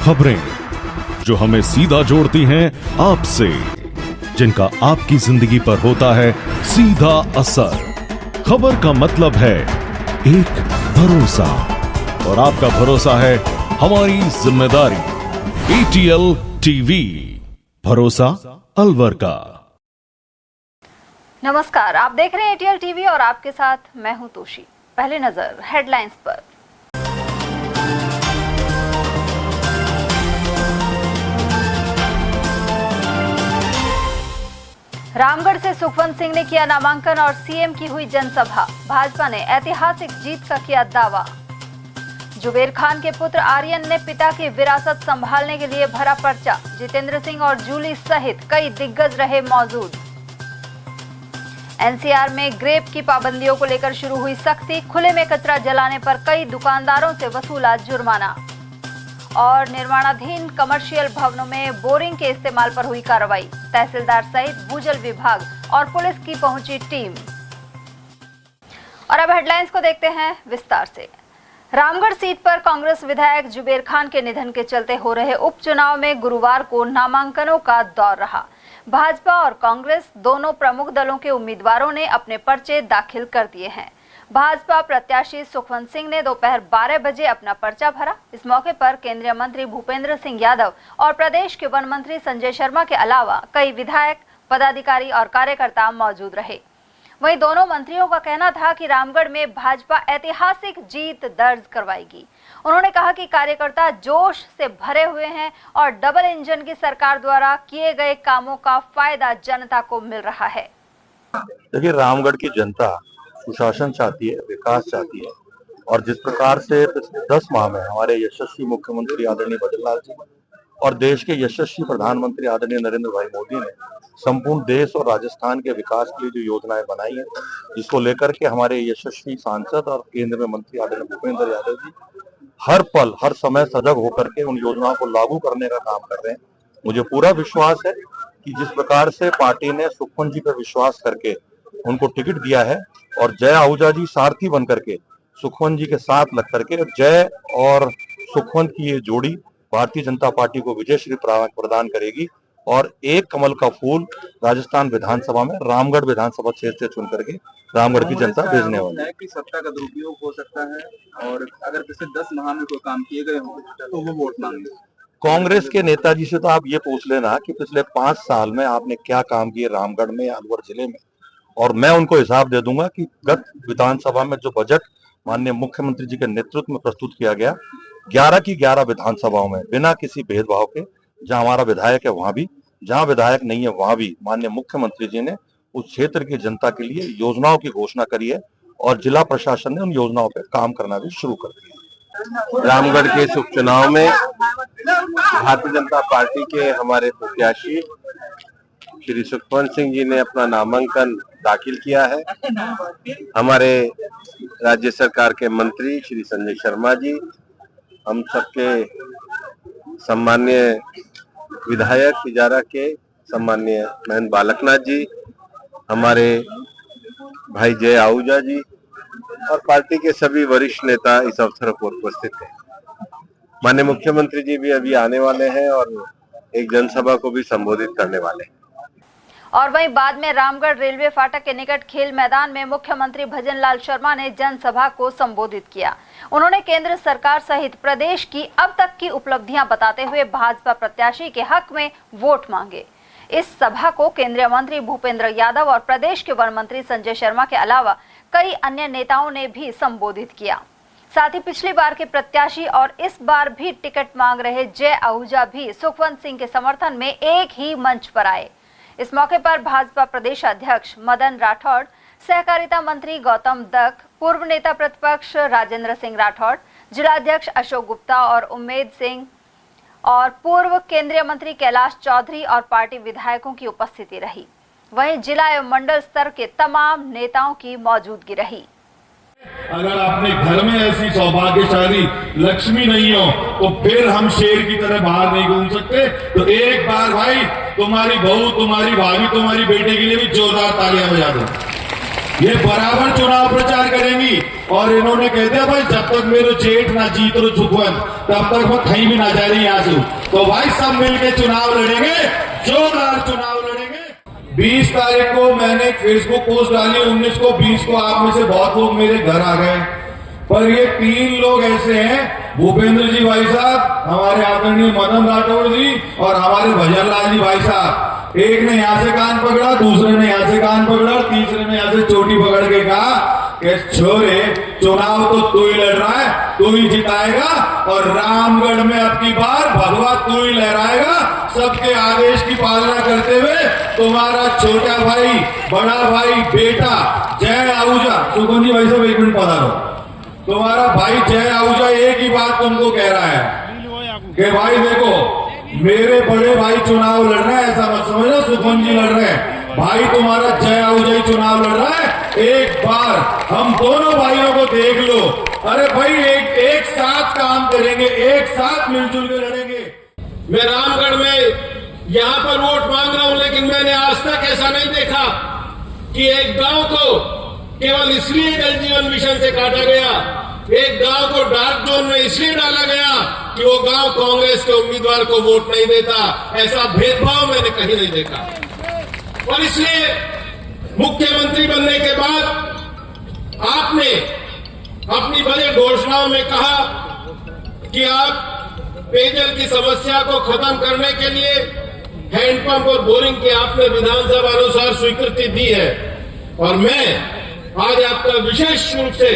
खबरें जो हमें सीधा जोड़ती हैं आपसे, जिनका आपकी जिंदगी पर होता है सीधा असर। खबर का मतलब है एक भरोसा, और आपका भरोसा है हमारी जिम्मेदारी। ATL टीवी, भरोसा अलवर का। नमस्कार, आप देख रहे हैं ATL टीवी और आपके साथ मैं हूं तोशी। पहले नजर हेडलाइंस पर। रामगढ़ से सुखवंत सिंह ने किया नामांकन और सीएम की हुई जनसभा। भाजपा ने ऐतिहासिक जीत का किया दावा। जुबेर खान के पुत्र आर्यन ने पिता की विरासत संभालने के लिए भरा पर्चा। जितेंद्र सिंह और जूली सहित कई दिग्गज रहे मौजूद। एनसीआर में ग्रेप की पाबंदियों को लेकर शुरू हुई सख्ती। खुले में कचरा जलाने पर कई दुकानदारों से वसूला जुर्माना। और निर्माणाधीन कमर्शियल भवनों में बोरिंग के इस्तेमाल पर हुई कार्रवाई। तहसीलदार सहित भूजल विभाग और पुलिस की पहुंची टीम। और अब हेडलाइंस को देखते हैं विस्तार से। रामगढ़ सीट पर कांग्रेस विधायक जुबेर खान के निधन के चलते हो रहे उपचुनाव में गुरुवार को नामांकनों का दौर रहा। भाजपा और कांग्रेस दोनों प्रमुख दलों के उम्मीदवारों ने अपने पर्चे दाखिल कर दिए हैं। भाजपा प्रत्याशी सुखवंत सिंह ने दोपहर 12 बजे अपना पर्चा भरा। इस मौके पर केंद्रीय मंत्री भूपेंद्र सिंह यादव और प्रदेश के वन मंत्री संजय शर्मा के अलावा कई विधायक, पदाधिकारी और कार्यकर्ता मौजूद रहे। वहीं दोनों मंत्रियों का कहना था कि रामगढ़ में भाजपा ऐतिहासिक जीत दर्ज करवाएगी। उन्होंने कहा कि कार्यकर्ता जोश से भरे हुए हैं और डबल इंजन की सरकार द्वारा किए गए कामों का फायदा जनता को मिल रहा है। देखिए, रामगढ़ की जनता सुशासन चाहती है, विकास चाहती है, और जिस प्रकार से पिछले 10 माह में हमारे यशस्वी मुख्यमंत्री आदरणीय भजनलाल जी और देश के यशस्वी प्रधानमंत्री आदरणीय नरेंद्र भाई मोदी ने संपूर्ण देश और राजस्थान के विकास के लिए जो योजनाएं बनाई हैं, जिसको लेकर के हमारे यशस्वी सांसद और केंद्र में मंत्री आदरणीय भूपेंद्र यादव जी हर पल हर समय सजग होकर के उन योजनाओं को लागू करने का काम कर रहे हैं। मुझे पूरा विश्वास है कि जिस प्रकार से पार्टी ने सुखवंत जी पर विश्वास करके उनको टिकट दिया है और जय आहूजा जी सारथी बन करके सुखवंत जी के साथ लग करके जय और सुखवंत की ये जोड़ी भारतीय जनता पार्टी को विजय श्री प्रदान करेगी और एक कमल का फूल राजस्थान विधानसभा में रामगढ़ विधानसभा क्षेत्र से चुन करके रामगढ़ की जनता भेजने वाली है। कि सत्ता का दुरुपयोग हो सकता है और अगर पिछले 10 माह में कोई काम किए गए हों तो वो वोट मांगे। कांग्रेस के नेताजी से तो आप ये पूछ लेना कि पिछले 5 साल में आपने क्या काम किए रामगढ़ में, अलवर जिले में, और मैं उनको हिसाब दे दूंगा कि गत विधानसभा में जो बजट माननीय मुख्यमंत्री जी के नेतृत्व में प्रस्तुत किया गया, 11 की 11 विधानसभाओं में बिना किसी भेदभाव के, जहां हमारा विधायक है वहां भी, जहां विधायक नहीं है वहां भी माननीय मुख्यमंत्री जी ने उस क्षेत्र की जनता के लिए योजनाओं की घोषणा करी है और जिला प्रशासन ने उन योजनाओं पर काम करना भी शुरू कर दिया। रामगढ़ के इस उपचुनाव में भारतीय जनता पार्टी के हमारे प्रत्याशी श्री सुखवंत सिंह जी ने अपना नामांकन दाखिल किया है। हमारे राज्य सरकार के मंत्री श्री संजय शर्मा जी, हम सबके सम्माननीय विधायक इजारा के सम्माननीय महेंद्र बालकनाथ जी, हमारे भाई जय आहूजा जी और पार्टी के सभी वरिष्ठ नेता इस अवसर पर उपस्थित हैं। माननीय मुख्यमंत्री जी भी अभी आने वाले हैं और एक जनसभा को भी संबोधित करने वाले हैं। और वहीं बाद में रामगढ़ रेलवे फाटक के निकट खेल मैदान में मुख्यमंत्री भजनलाल शर्मा ने जनसभा को संबोधित किया। उन्होंने केंद्र सरकार सहित प्रदेश की अब तक की उपलब्धियां बताते हुए भाजपा प्रत्याशी के हक में वोट मांगे। इस सभा को केंद्रीय मंत्री भूपेंद्र यादव और प्रदेश के वन मंत्री संजय शर्मा के अलावा कई अन्य नेताओं ने भी संबोधित किया। साथ ही पिछली बार के प्रत्याशी और इस बार भी टिकट मांग रहे जय आहूजा भी सुखवंत सिंह के समर्थन में एक ही मंच पर आए। इस मौके पर भाजपा प्रदेश अध्यक्ष मदन राठौड़, सहकारिता मंत्री गौतम दत्त, पूर्व नेता प्रतिपक्ष राजेंद्र सिंह राठौड़, जिलाध्यक्ष अशोक गुप्ता और उम्मेद सिंह और पूर्व केंद्रीय मंत्री कैलाश चौधरी और पार्टी विधायकों की उपस्थिति रही। वहीं जिला एवं मंडल स्तर के तमाम नेताओं की मौजूदगी रही। अगर अपने घर में ऐसी सौभाग्यशाली लक्ष्मी नहीं हो तो फिर हम शेर की तरह बाहर नहीं घूम सकते। तो एक बार भाई तुम्हारी बहू, तुम्हारी भाभी, तुम्हारी बेटे के लिए भी जोरदार तालियां बजा दो। ये बराबर चुनाव प्रचार करेंगी। और इन्होंने कह दिया भाई जब तक मेरे जेठ ना जीत रो सुखवंत तब तक मैं कहीं भी ना जा रही यहाँ से। तो भाई सब मिलके चुनाव लड़ेंगे, जोरदार चुनाव लड़ेंगे। 20 तारीख को मैंने फेसबुक पोस्ट डाली, 19 को 20 को आप में से बहुत लोग मेरे घर आ गए। पर ये 3 लोग ऐसे हैं, भूपेंद्र जी भाई साहब, हमारे आदरणीय मदन राठौड़ जी और हमारे भजनलाल जी भाई साहब, एक ने यहां से कान पकड़ा, दूसरे ने यहां से कान पकड़ा, तीसरे ने यहां से चोटी पकड़ के कहा कि छोरे चुनाव तो तू ही लड़ रहा है, तू ही जिताएगा और रामगढ़ में अब की बार भगवा तू ही लहराएगा। सबके आदेश की पालना करते हुए तुम्हारा छोटा भाई, बड़ा भाई, बेटा जय आहूजा, सुकुन जी भाई साहब 1 मिनट पधारो, तुम्हारा भाई जय आहूजा एक ही बात तुमको कह रहा है कि भाई देखो मेरे बड़े भाई चुनाव लड़ रहे हैं, ऐसा मत समझना सुखन जी लड़ रहे हैं, भाई तुम्हारा जय आहूजा ही चुनाव लड़ रहा है, एक बार हम दोनों भाइयों को देख लो। अरे भाई एक साथ काम करेंगे, एक साथ मिलजुल के लड़ेंगे। मैं रामगढ़ में यहाँ पर वोट मांग रहा हूं, लेकिन मैंने आज तक ऐसा नहीं देखा कि एक गांव को केवल इसलिए जल जीवन मिशन से काटा गया, एक गांव को डार्क जोन में इसलिए डाला गया कि वो गांव कांग्रेस के उम्मीदवार को वोट नहीं देता। ऐसा भेदभाव मैंने कहीं नहीं देखा। और इसलिए मुख्यमंत्री बनने के बाद आपने अपनी बड़े घोषणाओं में कहा कि आप पेयजल की समस्या को खत्म करने के लिए हैंडपंप और बोरिंग की आपने विधानसभा अनुसार स्वीकृति दी है। और मैं आज आपका विशेष रूप से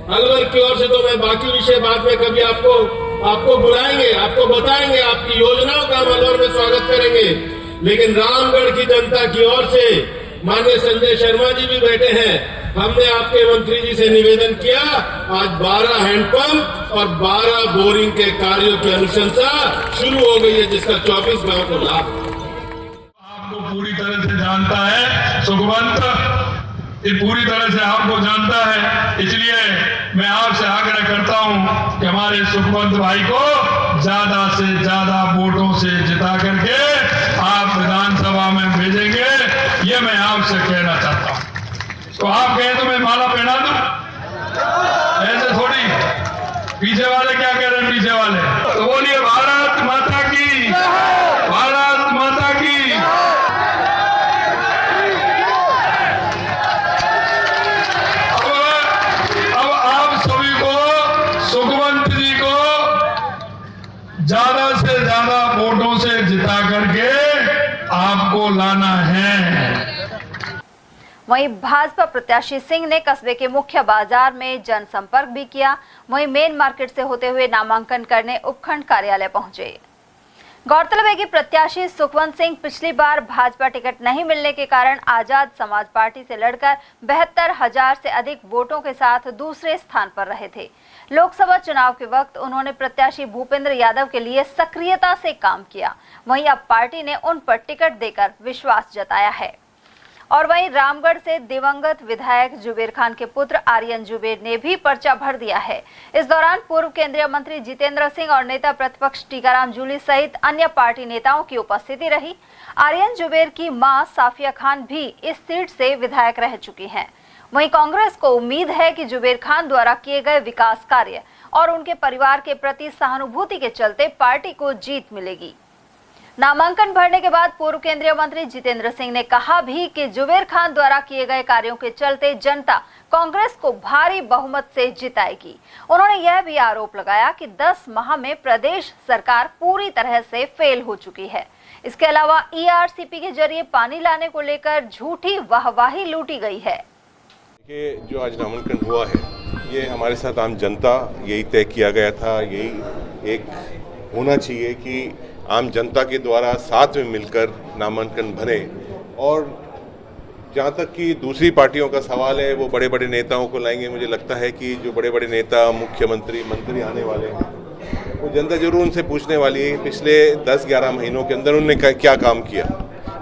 अलवर की ओर से, तो मैं बाकी विषय बाद में कभी आपको बुलाएंगे, आपको बताएंगे, आपकी योजनाओं का हम अलवर में स्वागत करेंगे। लेकिन रामगढ़ की जनता की ओर से माननीय संजय शर्मा जी भी बैठे हैं, हमने आपके मंत्री जी से निवेदन किया, आज 12 हैंडपंप और 12 बोरिंग के कार्यों की अनुशंसा शुरू हो गई है, जिसका 24 गांव को लाभ। आपको पूरी तरह से जानता है सुखवंत, ये पूरी तरह से आपको जानता है, इसलिए मैं आपसे आग्रह करता हूं कि हमारे सुखवंत भाई को ज्यादा से ज्यादा वोटों से जिता करके आप विधानसभा में भेजेंगे, ये मैं आपसे कहना चाहता हूं। तो आप कहें तो मैं माला पहना दूं, ऐसे थोड़ी। पीछे वाले क्या कह रहे हैं, पीछे वाले तो बोलिए भारत माता की, भारत माता की। ज्यादा से ज्यादा वोटों से जिता करके आपको लाना है। वहीं भाजपा प्रत्याशी सिंह ने कस्बे के मुख्य बाजार में जनसंपर्क भी किया। वहीं मेन मार्केट से होते हुए नामांकन करने उपखंड कार्यालय पहुंचे। गौरतलब है कि प्रत्याशी सुखवंत सिंह पिछली बार भाजपा टिकट नहीं मिलने के कारण आजाद समाज पार्टी से लड़कर 72,000 से अधिक वोटों के साथ दूसरे स्थान पर रहे थे। लोकसभा चुनाव के वक्त उन्होंने प्रत्याशी भूपेंद्र यादव के लिए सक्रियता से काम किया। वहीं अब पार्टी ने उन पर टिकट देकर विश्वास जताया है। और वहीं रामगढ़ से दिवंगत विधायक जुबेर खान के पुत्र आर्यन जुबेर ने भी पर्चा भर दिया है। इस दौरान पूर्व केंद्रीय मंत्री जितेंद्र सिंह और नेता प्रतिपक्ष टीकाराम जूली सहित अन्य पार्टी नेताओं की उपस्थिति रही। आर्यन जुबेर की मां साफिया खान भी इस सीट से विधायक रह चुकी हैं। वहीं कांग्रेस को उम्मीद है कि जुबेर खान द्वारा किए गए विकास कार्य और उनके परिवार के प्रति सहानुभूति के चलते पार्टी को जीत मिलेगी। नामांकन भरने के बाद पूर्व केंद्रीय मंत्री जितेंद्र सिंह ने कहा भी कि जुबेर खान द्वारा किए गए कार्यों के चलते जनता कांग्रेस को भारी बहुमत से जिताएगी। उन्होंने यह भी आरोप लगाया कि 10 माह में प्रदेश सरकार पूरी तरह से फेल हो चुकी है। इसके अलावा ERCP के जरिए पानी लाने को लेकर झूठी वाहवाही लूटी गई है। जो आज नामांकन हुआ है, ये हमारे साथ आम जनता यही तय किया गया था, यही एक होना चाहिए कि आम जनता के द्वारा साथ में मिलकर नामांकन भरे। और जहाँ तक कि दूसरी पार्टियों का सवाल है, वो बड़े बड़े नेताओं को लाएंगे। मुझे लगता है कि जो बड़े बड़े नेता, मुख्यमंत्री, मंत्री आने वाले हैं, वो जनता जरूर उनसे पूछने वाली है पिछले 10-11 महीनों के अंदर उन्होंने क्या काम किया।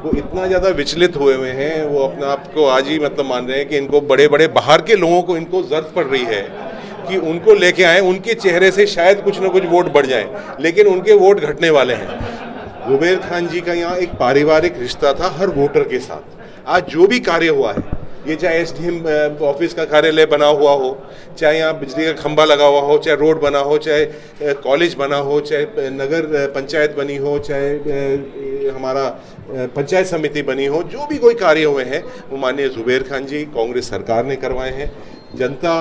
वो इतना ज़्यादा विचलित हुए हैं, वो अपने आप को आज ही मतलब मान रहे हैं कि इनको बड़े बड़े बाहर के लोगों को इनको जरूरत पड़ रही है कि उनको लेके आए, उनके चेहरे से शायद कुछ ना कुछ वोट बढ़ जाए, लेकिन उनके वोट घटने वाले हैं। जुबेर खान जी का यहाँ एक पारिवारिक रिश्ता था हर वोटर के साथ। आज जो भी कार्य हुआ है, ये चाहे एसडीएम ऑफिस का कार्यालय बना हुआ हो, चाहे यहाँ बिजली का खंभा लगा हुआ हो, चाहे रोड बना हो, चाहे कॉलेज बना हो, चाहे नगर पंचायत बनी हो, चाहे हमारा पंचायत समिति बनी हो, जो भी कोई कार्य हुए हैं वो माननीय जुबेर खान जी कांग्रेस सरकार ने करवाए हैं। जनता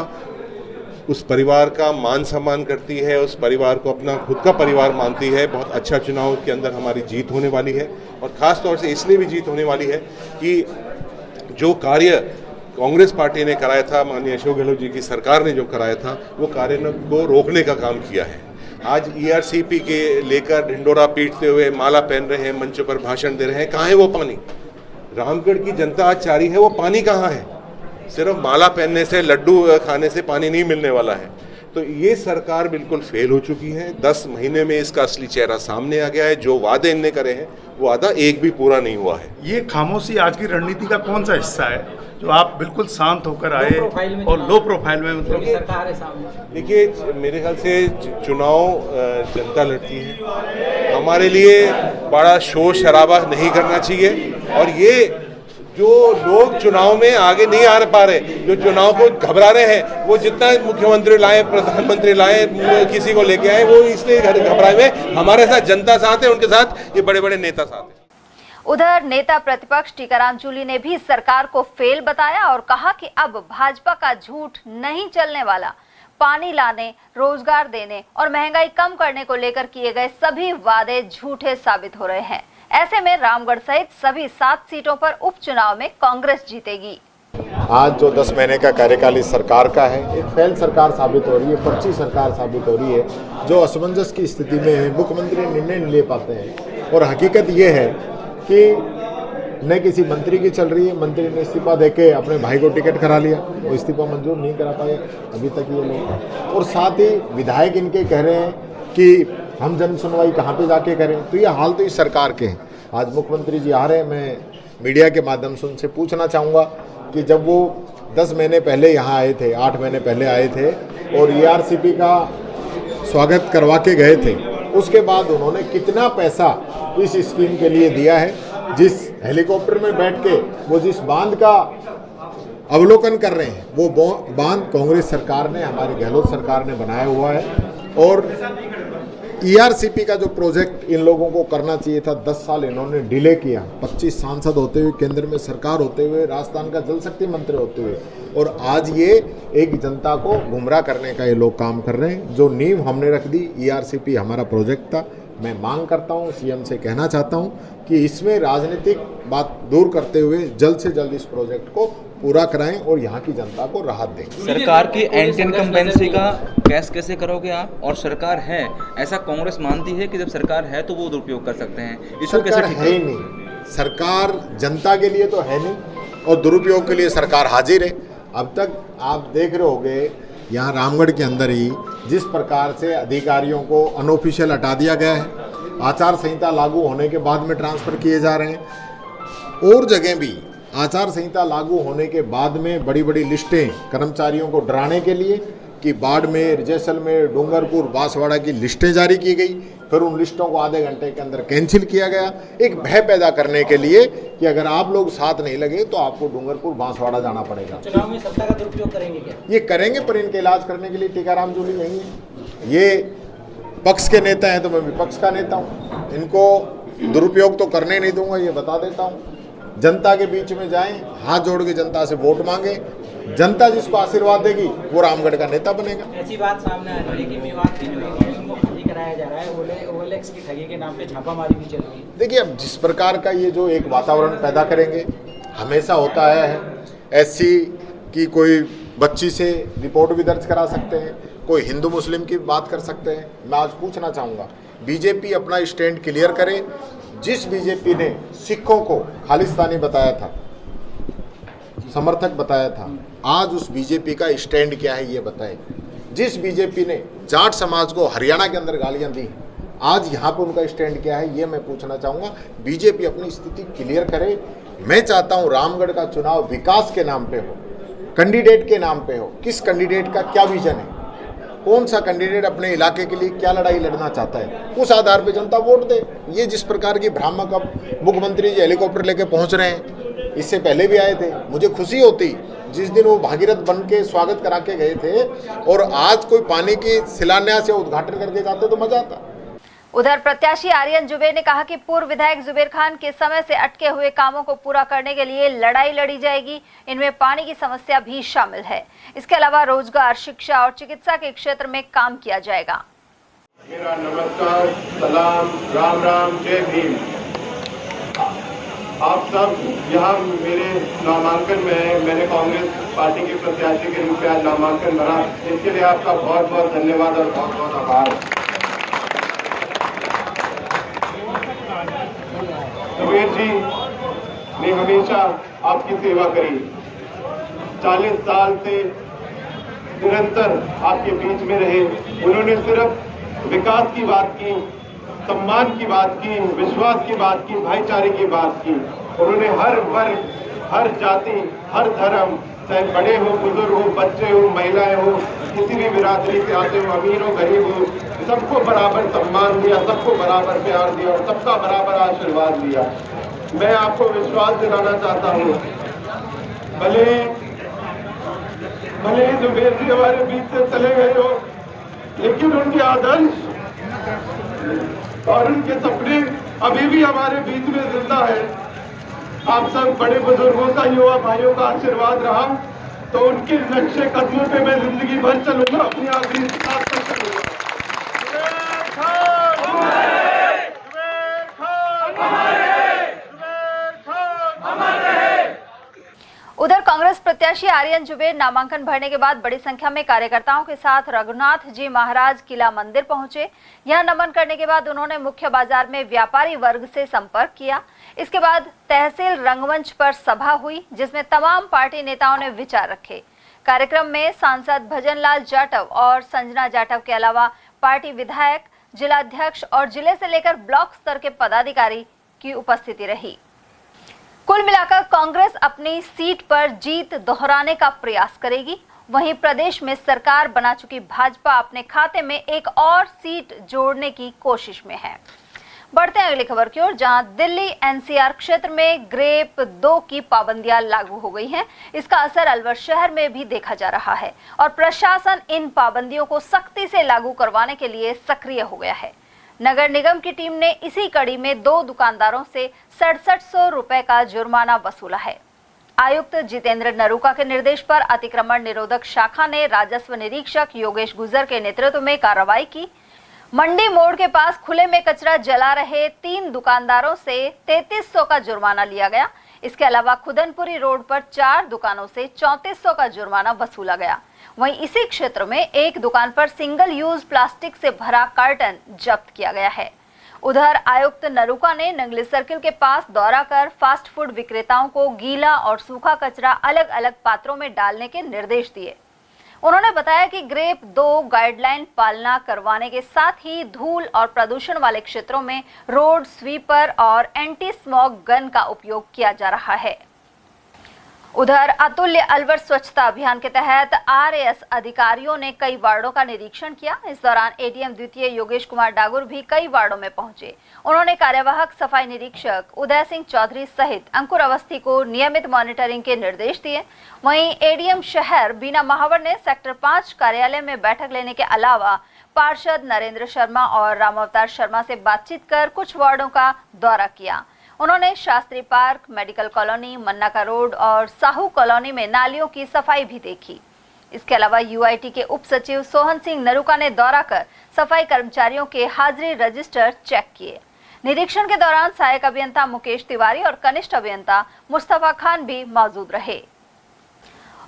उस परिवार का मान सम्मान करती है, उस परिवार को अपना खुद का परिवार मानती है। बहुत अच्छा चुनाव के अंदर हमारी जीत होने वाली है और ख़ास तौर से इसलिए भी जीत होने वाली है कि जो कार्य कांग्रेस पार्टी ने कराया था, माननीय अशोक गहलोत जी की सरकार ने जो कराया था, वो कार्य को रोकने का काम किया है। आज ईआरसीपी के लेकर ढिंडोरा पीटते हुए माला पहन रहे हैं, मंचों पर भाषण दे रहे हैं। कहाँ है वो पानी? रामगढ़ की जनता आज चाह रही है वो पानी कहाँ है? सिर्फ माला पहनने से, लड्डू खाने से पानी नहीं मिलने वाला है। तो ये सरकार बिल्कुल फेल हो चुकी है। 10 महीने में इसका असली चेहरा सामने आ गया है। जो वादे इनने करे हैं वो वादा एक भी पूरा नहीं हुआ है। ये खामोशी आज की रणनीति का कौन सा हिस्सा है जो आप बिल्कुल शांत होकर आए और लो प्रोफाइल में मतलब सरकार है सामने? देखिए, मेरे ख्याल से चुनाव जनता लड़ती है। हमारे लिए बड़ा शोर शराबा नहीं करना चाहिए और ये जो लोग चुनाव में आगे नहीं आ पा रहे, जो चुनाव को घबरा रहे हैं, वो जितना मुख्यमंत्री लाए, प्रधानमंत्री लाए, किसी को लेके आए, वो इसलिए घबराए हुए। हमारे साथ जनता साथ है, उनके साथ ये बड़े बड़े नेता साथ है। उधर नेता प्रतिपक्ष टीकाराम जूली ने भी सरकार को फेल बताया और कहा कि अब भाजपा का झूठ नहीं चलने वाला। पानी लाने, रोजगार देने और महंगाई कम करने को लेकर किए गए सभी वादे झूठे साबित हो रहे हैं। ऐसे में रामगढ़ सहित सभी 7 सीटों पर उपचुनाव में कांग्रेस जीतेगी। आज जो 10 महीने का कार्यकाल इस सरकार का है, एक फेल सरकार साबित हो रही है, पर्ची सरकार साबित हो रही है, जो असमंजस की स्थिति में है। मुख्यमंत्री निर्णय नहीं ले पाते हैं और हकीकत ये है कि न किसी मंत्री की चल रही है। मंत्री ने इस्तीफा देके अपने भाई को टिकट करा लिया, वो इस्तीफा मंजूर नहीं करा पाए अभी तक ये लोग। और साथ ही विधायक इनके कह रहे हैं कि हम जन सुनवाई कहाँ पे जाके करें। तो ये हाल तो इस सरकार के हैं। आज मुख्यमंत्री जी आ रहे हैं, मैं मीडिया के माध्यम से उनसे पूछना चाहूँगा कि जब वो 10 महीने पहले यहाँ आए थे, 8 महीने पहले आए थे और ईआरसीपी का स्वागत करवा के गए थे, उसके बाद उन्होंने कितना पैसा इस स्कीम के लिए दिया है। जिस हेलीकॉप्टर में बैठ के वो जिस बांध का अवलोकन कर रहे हैं, वो बांध कांग्रेस सरकार ने, हमारी गहलोत सरकार ने बनाया हुआ है। और ईआरसीपी का जो प्रोजेक्ट इन लोगों को करना चाहिए था, 10 साल इन्होंने डिले किया। 25 सांसद होते हुए, केंद्र में सरकार होते हुए, राजस्थान का जल शक्ति मंत्री होते हुए, और आज ये एक जनता को गुमराह करने का ये लोग काम कर रहे हैं। जो नींव हमने रख दी, ईआरसीपी हमारा प्रोजेक्ट था। मैं मांग करता हूँ, सीएम से कहना चाहता हूँ कि इसमें राजनीतिक बात दूर करते हुए जल्द से जल्द इस प्रोजेक्ट को पूरा कराएं और यहाँ की जनता को राहत दें। सरकार की एंटी इनकम्बेंसी का कैश कैसे करोगे आप? और सरकार है, ऐसा कांग्रेस मानती है कि जब सरकार है तो वो दुरुपयोग कर सकते हैं, इसको कैसे ठीक है ही नहीं। सरकार जनता के लिए तो है नहीं और दुरुपयोग के लिए सरकार हाजिर है। अब तक आप देख रहे होंगे यहाँ रामगढ़ के अंदर ही जिस प्रकार से अधिकारियों को अनऑफिशियल हटा दिया गया है, आचार संहिता लागू होने के बाद में ट्रांसफ़र किए जा रहे हैं। और जगह भी आचार संहिता लागू होने के बाद में बड़ी बड़ी लिस्टें कर्मचारियों को डराने के लिए कि बाड़मेर, जैसलमेर, डूंगरपुर, बांसवाड़ा की लिस्टें जारी की गई, फिर उन लिस्टों को आधे घंटे के अंदर कैंसिल किया गया, एक भय पैदा करने के लिए कि अगर आप लोग साथ नहीं लगे तो आपको डूंगरपुर, बांसवाड़ा जाना पड़ेगा। चुनाव में सत्ता का दुरुपयोग करेंगे क्या? ये करेंगे, पर इनके इलाज करने के लिए टीकाराम जूली नहीं है। ये पक्ष के नेता हैं तो मैं विपक्ष का नेता हूँ। इनको दुरुपयोग तो करने नहीं दूंगा, ये बता देता हूँ। जनता के बीच में जाएं, हाथ जोड़ के जनता से वोट मांगे, जनता जिसको आशीर्वाद देगी वो रामगढ़ का नेता बनेगा। ऐसी बात सामने आ रही है कि मेवात की जो है उनको खाली कराया जा रहा है, ओएलएक्स की ठगी के नाम पे छापामारी भी चल रही है। देखिए, अब जिस प्रकार का ये जो एक वातावरण पैदा करेंगे, हमेशा होता है एससी की कोई बच्ची से रिपोर्ट भी दर्ज करा सकते हैं, कोई हिंदू मुस्लिम की बात कर सकते हैं। मैं आज पूछना चाहूँगा, बीजेपी अपना स्टैंड क्लियर करे। जिस बीजेपी ने सिखों को खालिस्तानी बताया था, समर्थक बताया था, आज उस बीजेपी का स्टैंड क्या है ये बताएं। जिस बीजेपी ने जाट समाज को हरियाणा के अंदर गालियां दी, आज यहाँ पर उनका स्टैंड क्या है ये मैं पूछना चाहूँगा। बीजेपी अपनी स्थिति क्लियर करे। मैं चाहता हूँ रामगढ़ का चुनाव विकास के नाम पे हो, कैंडिडेट के नाम पे हो। किस कैंडिडेट का क्या विजन है, कौन सा कैंडिडेट अपने इलाके के लिए क्या लड़ाई लड़ना चाहता है, उस आधार पे जनता वोट दे। ये जिस प्रकार की भ्रामक अब मुख्यमंत्री जी हेलीकॉप्टर लेके पहुंच रहे हैं, इससे पहले भी आए थे। मुझे खुशी होती जिस दिन वो भागीरथ बन के स्वागत करा के गए थे और आज कोई पानी की शिलान्यास या उद्घाटन करके जाते तो मजा आता। उधर प्रत्याशी आर्यन जुबेर ने कहा कि पूर्व विधायक जुबेर खान के समय से अटके हुए कामों को पूरा करने के लिए लड़ाई लड़ी जाएगी। इनमें पानी की समस्या भी शामिल है। इसके अलावा रोजगार, शिक्षा और चिकित्सा के क्षेत्र में काम किया जाएगा। मेरा नमस्कार, सलाम, राम राम, जय भीम। आप सब यहाँ मेरे नामांकन में है। मैंने कांग्रेस पार्टी के प्रत्याशी के रूप में आज नामांकन भरा। इसके लिए आपका बहुत बहुत धन्यवाद और बहुत बहुत आभार। जुबेर जी ने हमेशा आपकी सेवा करी। 40 साल से निरंतर आपके बीच में रहे। उन्होंने सिर्फ विकास की बात की, सम्मान की बात की, विश्वास की बात की, भाईचारे की बात की। उन्होंने हर वर्ग, हर जाति, हर धर्म, चाहे बड़े हो, बुजुर्ग हो, बच्चे हो, महिलाएं हो, किसी भी बिरादरी से आते हो, अमीर हो, गरीब हो, सबको बराबर सम्मान दिया, सबको बराबर प्यार दिया और सबका बराबर आशीर्वाद दिया। मैं आपको विश्वास दिलाना चाहता हूँ, भले ही जुबेर जी हमारे बीच से चले गए हो, लेकिन उनके आदर्श और उनके सपने अभी भी हमारे बीच में जिंदा है। आप सब बड़े बुजुर्गों का, युवा भाइयों का आशीर्वाद रहा तो उनके नक्शे कदमों पे मैं जिंदगी भर चलूंगा, अपनी आखिरी सांस तक चलूंगा। उधर कांग्रेस प्रत्याशी आर्यन जुबेर नामांकन भरने के बाद बड़ी संख्या में कार्यकर्ताओं के साथ रघुनाथ जी महाराज किला मंदिर पहुंचे। यहां नमन करने के बाद उन्होंने मुख्य बाजार में व्यापारी वर्ग से संपर्क किया। इसके बाद तहसील रंगमंच पर सभा हुई, जिसमें तमाम पार्टी नेताओं ने विचार रखे। कार्यक्रम में सांसद भजनलाल जाटव और संजना जाटव के अलावा पार्टी विधायक, जिलाध्यक्ष और जिले से लेकर ब्लॉक स्तर के पदाधिकारी की उपस्थिति रही। कुल मिलाकर कांग्रेस अपनी सीट पर जीत दोहराने का प्रयास करेगी। वहीं प्रदेश में सरकार बना चुकी भाजपा अपने खाते में एक और सीट जोड़ने की कोशिश में है। बढ़ते हैं अगली खबर की ओर, जहां दिल्ली एनसीआर क्षेत्र में ग्रेप 2 की पाबंदियां लागू हो गई हैं। इसका असर अलवर शहर में भी देखा जा रहा है और प्रशासन इन पाबंदियों को सख्ती से लागू करवाने के लिए सक्रिय हो गया है। नगर निगम की टीम ने इसी कड़ी में 2 दुकानदारों से 6700 रुपए का जुर्माना वसूला है। आयुक्त जितेंद्र नरूका के निर्देश पर अतिक्रमण निरोधक शाखा ने राजस्व निरीक्षक योगेश गुजर के नेतृत्व में कार्रवाई की। मंडी मोड़ के पास खुले में कचरा जला रहे 3 दुकानदारों से 3300 का जुर्माना लिया गया। इसके अलावा खुदनपुरी रोड पर 4 दुकानों से 3400 का जुर्माना वसूला गया। वहीं इसी क्षेत्र में एक दुकान पर सिंगल यूज प्लास्टिक से भरा कार्टन जब्त किया गया है। उधर आयुक्त नरूका ने नंगली सर्किल के पास दौरा कर फास्ट फूड विक्रेताओं को गीला और सूखा कचरा अलग अलग पात्रों में डालने के निर्देश दिए। उन्होंने बताया कि ग्रेप 2 गाइडलाइन पालना करवाने के साथ ही धूल और प्रदूषण वाले क्षेत्रों में रोड स्वीपर और एंटी स्मॉग गन का उपयोग किया जा रहा है। उधर अतुल्य अलवर स्वच्छता अभियान के तहत आरएएस अधिकारियों ने कई वार्डों का निरीक्षण किया। इस दौरान एडीएम द्वितीय योगेश कुमार डागुर भी कई वार्डों में पहुंचे। उन्होंने कार्यवाहक सफाई निरीक्षक उदय सिंह चौधरी सहित अंकुर अवस्थी को नियमित मॉनिटरिंग के निर्देश दिए। वहीं एडीएम शहर बीना महावर ने सेक्टर 5 कार्यालय में बैठक लेने के अलावा पार्षद नरेंद्र शर्मा और राम अवतार शर्मा से बातचीत कर कुछ वार्डों का दौरा किया। उन्होंने Shastri park, medical colony, Mannaka road और साहू कॉलोनी में नालियों की सफाई भी देखी। इसके अलावा यूआईटी के उप सचिव सोहन सिंह नरूका ने दौरा कर सफाई कर्मचारियों के हाजिरी रजिस्टर चेक किए। निरीक्षण के दौरान सहायक अभियंता मुकेश तिवारी और कनिष्ठ अभियंता मुस्तफा खान भी मौजूद रहे।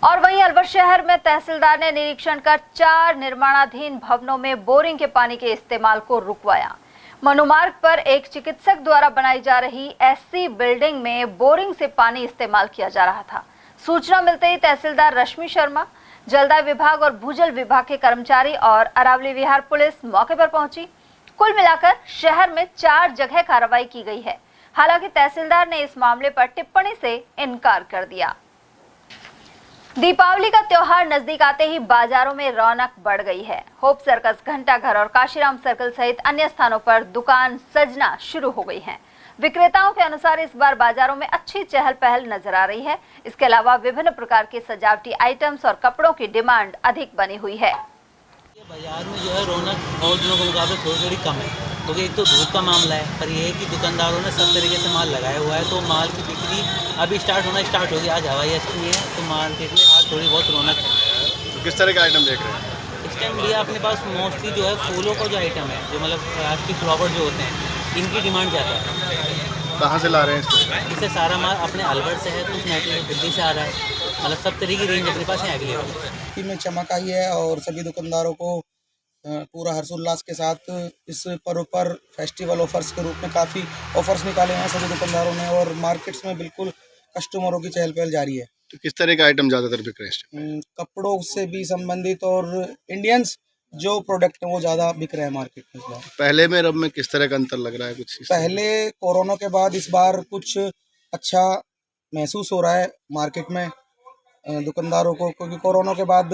और वहीं अलवर शहर में तहसीलदार ने निरीक्षण कर 4 निर्माणाधीन भवनों में बोरिंग के पानी के इस्तेमाल को रुकवाया। मनुमार्ग पर एक चिकित्सक द्वारा बनाई जा रही एससी बिल्डिंग में बोरिंग से पानी इस्तेमाल किया जा रहा था। सूचना मिलते ही तहसीलदार रश्मि शर्मा, जलदाय विभाग और भूजल विभाग के कर्मचारी और अरावली विहार पुलिस मौके पर पहुंची। कुल मिलाकर शहर में 4 जगह कार्रवाई की गई है। हालांकि तहसीलदार ने इस मामले पर टिप्पणी से इनकार कर दिया। दीपावली का त्योहार नजदीक आते ही बाजारों में रौनक बढ़ गई है। होप सर्कस, घंटा घर और काशीराम सर्कल सहित अन्य स्थानों पर दुकान सजना शुरू हो गई हैं। विक्रेताओं के अनुसार इस बार बाजारों में अच्छी चहल पहल नजर आ रही है। इसके अलावा विभिन्न प्रकार के सजावटी आइटम्स और कपड़ों की डिमांड अधिक बनी हुई है। बाजार में जो है रौनक और दिनों के मुकाबले थोड़ी कम है, क्योंकि एक तो धूप का मामला है, पर यह है कि दुकानदारों ने सब तरीके से माल लगाया हुआ है, तो माल की बिक्री अभी स्टार्ट होगी। आज हवाई अष्टमी है, तो मार्केट में आज थोड़ी बहुत रौनक है। तो किस तरह का आइटम देख रहे हैं इस टाइम भैया अपने पास मोस्टली जो है फूलों का जो आइटम है, जो मतलब प्लास्टिक फ्लावर जो होते हैं, इनकी डिमांड ज़्यादा है। कहाँ से ला रहे हैं इससे सारा माल अपने अलवर से है, कुछ मेटेरियल दिल्ली से आ रहा है, मतलब सब तरीके की रेंज अपने पास है अवेलेबल। में चमक आई है और सभी दुकानदारों को पूरा हर्षोल्लास के साथ इस पर्व पर फेस्टिवल ऑफर्स के रूप में काफ़ी ऑफर्स निकाले हैं सभी दुकानदारों ने, और मार्केट्स में बिल्कुल कस्टमरों की चहल पहल जारी है। तो किस तरह का आइटम ज़्यादातर बिक रहे हैं? कपड़ों से भी संबंधित और इंडियंस जो प्रोडक्ट हैं वो ज़्यादा बिक रहे हैं मार्केट में इस बार। पहले में अब में किस तरह का अंतर लग रहा है? कुछ पहले कोरोना के बाद इस बार कुछ अच्छा महसूस हो रहा है मार्केट में दुकानदारों को, क्योंकि कोरोना के बाद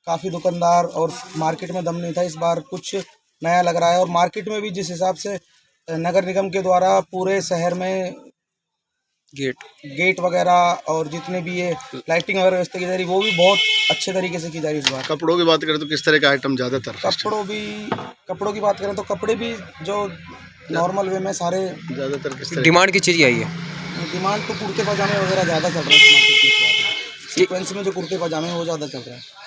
काफ़ी दुकानदार और मार्केट में दम नहीं था। इस बार कुछ नया लग रहा है, और मार्केट में भी जिस हिसाब से नगर निगम के द्वारा पूरे शहर में गेट वगैरह और जितने भी ये लाइटिंग वगैरह व्यवस्था की जा रही, वो भी बहुत अच्छे तरीके से की जा रही है इस बार। कपड़ों की बात करें तो किस तरह का आइटम ज़्यादातर? कपड़ों की बात करें तो कपड़े भी जो नॉर्मल वे में सारे ज़्यादातर किस तरह डिमांड की चीज़ आई है? डिमांड तो कुर्ते पजामे वगैरह ज़्यादा चल रहा है इस मार्केट में इस बार। सीक्वेंस में जो कुर्ते पजामे वो ज़्यादा चल रहा है।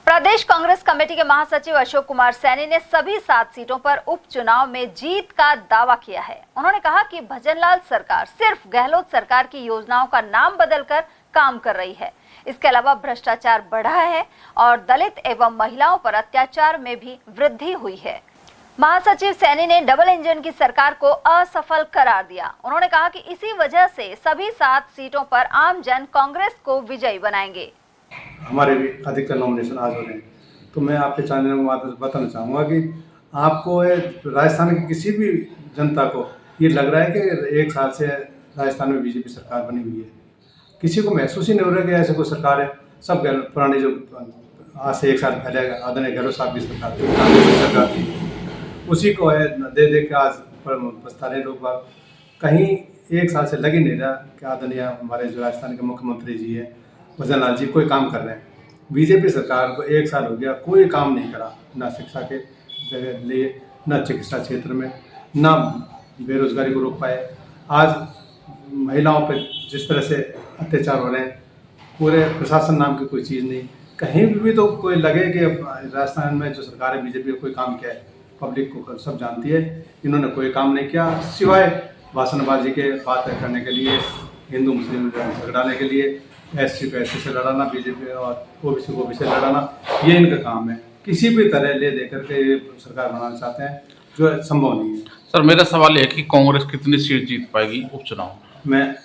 प्रदेश कांग्रेस कमेटी के महासचिव अशोक कुमार सैनी ने सभी 7 सीटों पर उपचुनाव में जीत का दावा किया है। उन्होंने कहा कि भजनलाल सरकार सिर्फ गहलोत सरकार की योजनाओं का नाम बदलकर काम कर रही है। इसके अलावा भ्रष्टाचार बढ़ा है और दलित एवं महिलाओं पर अत्याचार में भी वृद्धि हुई है। महासचिव सैनी ने डबल इंजन की सरकार को असफल करार दिया। उन्होंने कहा कि इसी वजह से सभी 7 सीटों पर आम जन कांग्रेस को विजयी बनाएंगे। हमारे भी अधिकतर नॉमिनेशन आज हो रहे हैं, तो मैं आपके चैनल के माध्यम से बताना चाहूँगा कि आपको राजस्थान की किसी भी जनता को ये लग रहा है कि 1 साल से राजस्थान में बीजेपी सरकार बनी हुई है। किसी को महसूस ही नहीं हो रहा कि ऐसे कोई सरकार है। सब पुरानी जो आज से 1 साल पहले आदरणीय गहलोत साहब की सरकार थी, उसी को दे के आज पछता रहे लोग। कहीं 1 साल से लग ही नहीं रहा कि आदरणीय हमारे जो राजस्थान के मुख्यमंत्री जी हैं भजनलाल जी कोई काम कर रहे हैं। बीजेपी सरकार को 1 साल हो गया, कोई काम नहीं करा, ना शिक्षा के जगह लिए, ना चिकित्सा क्षेत्र में, ना बेरोजगारी को रोक पाए। आज महिलाओं पर जिस तरह से अत्याचार हो रहे हैं, पूरे प्रशासन नाम की कोई चीज़ नहीं। कहीं भी तो कोई लगे कि राजस्थान में जो सरकार है बीजेपी का कोई काम किया है, पब्लिक को सब जानती है। इन्होंने कोई काम नहीं किया सिवाय भाषणबाजी के बात करने के लिए, हिंदू मुस्लिम झगड़ाने के लिए, SC को SC से लड़ाना, बीजेपी और OBC को OBC से लड़ाना, ये इनका काम है। किसी भी तरह ले देकर के ये सरकार बनाना चाहते हैं, जो संभव नहीं है। सर मेरा सवाल है कि कांग्रेस कितनी सीट जीत पाएगी उपचुनाव में?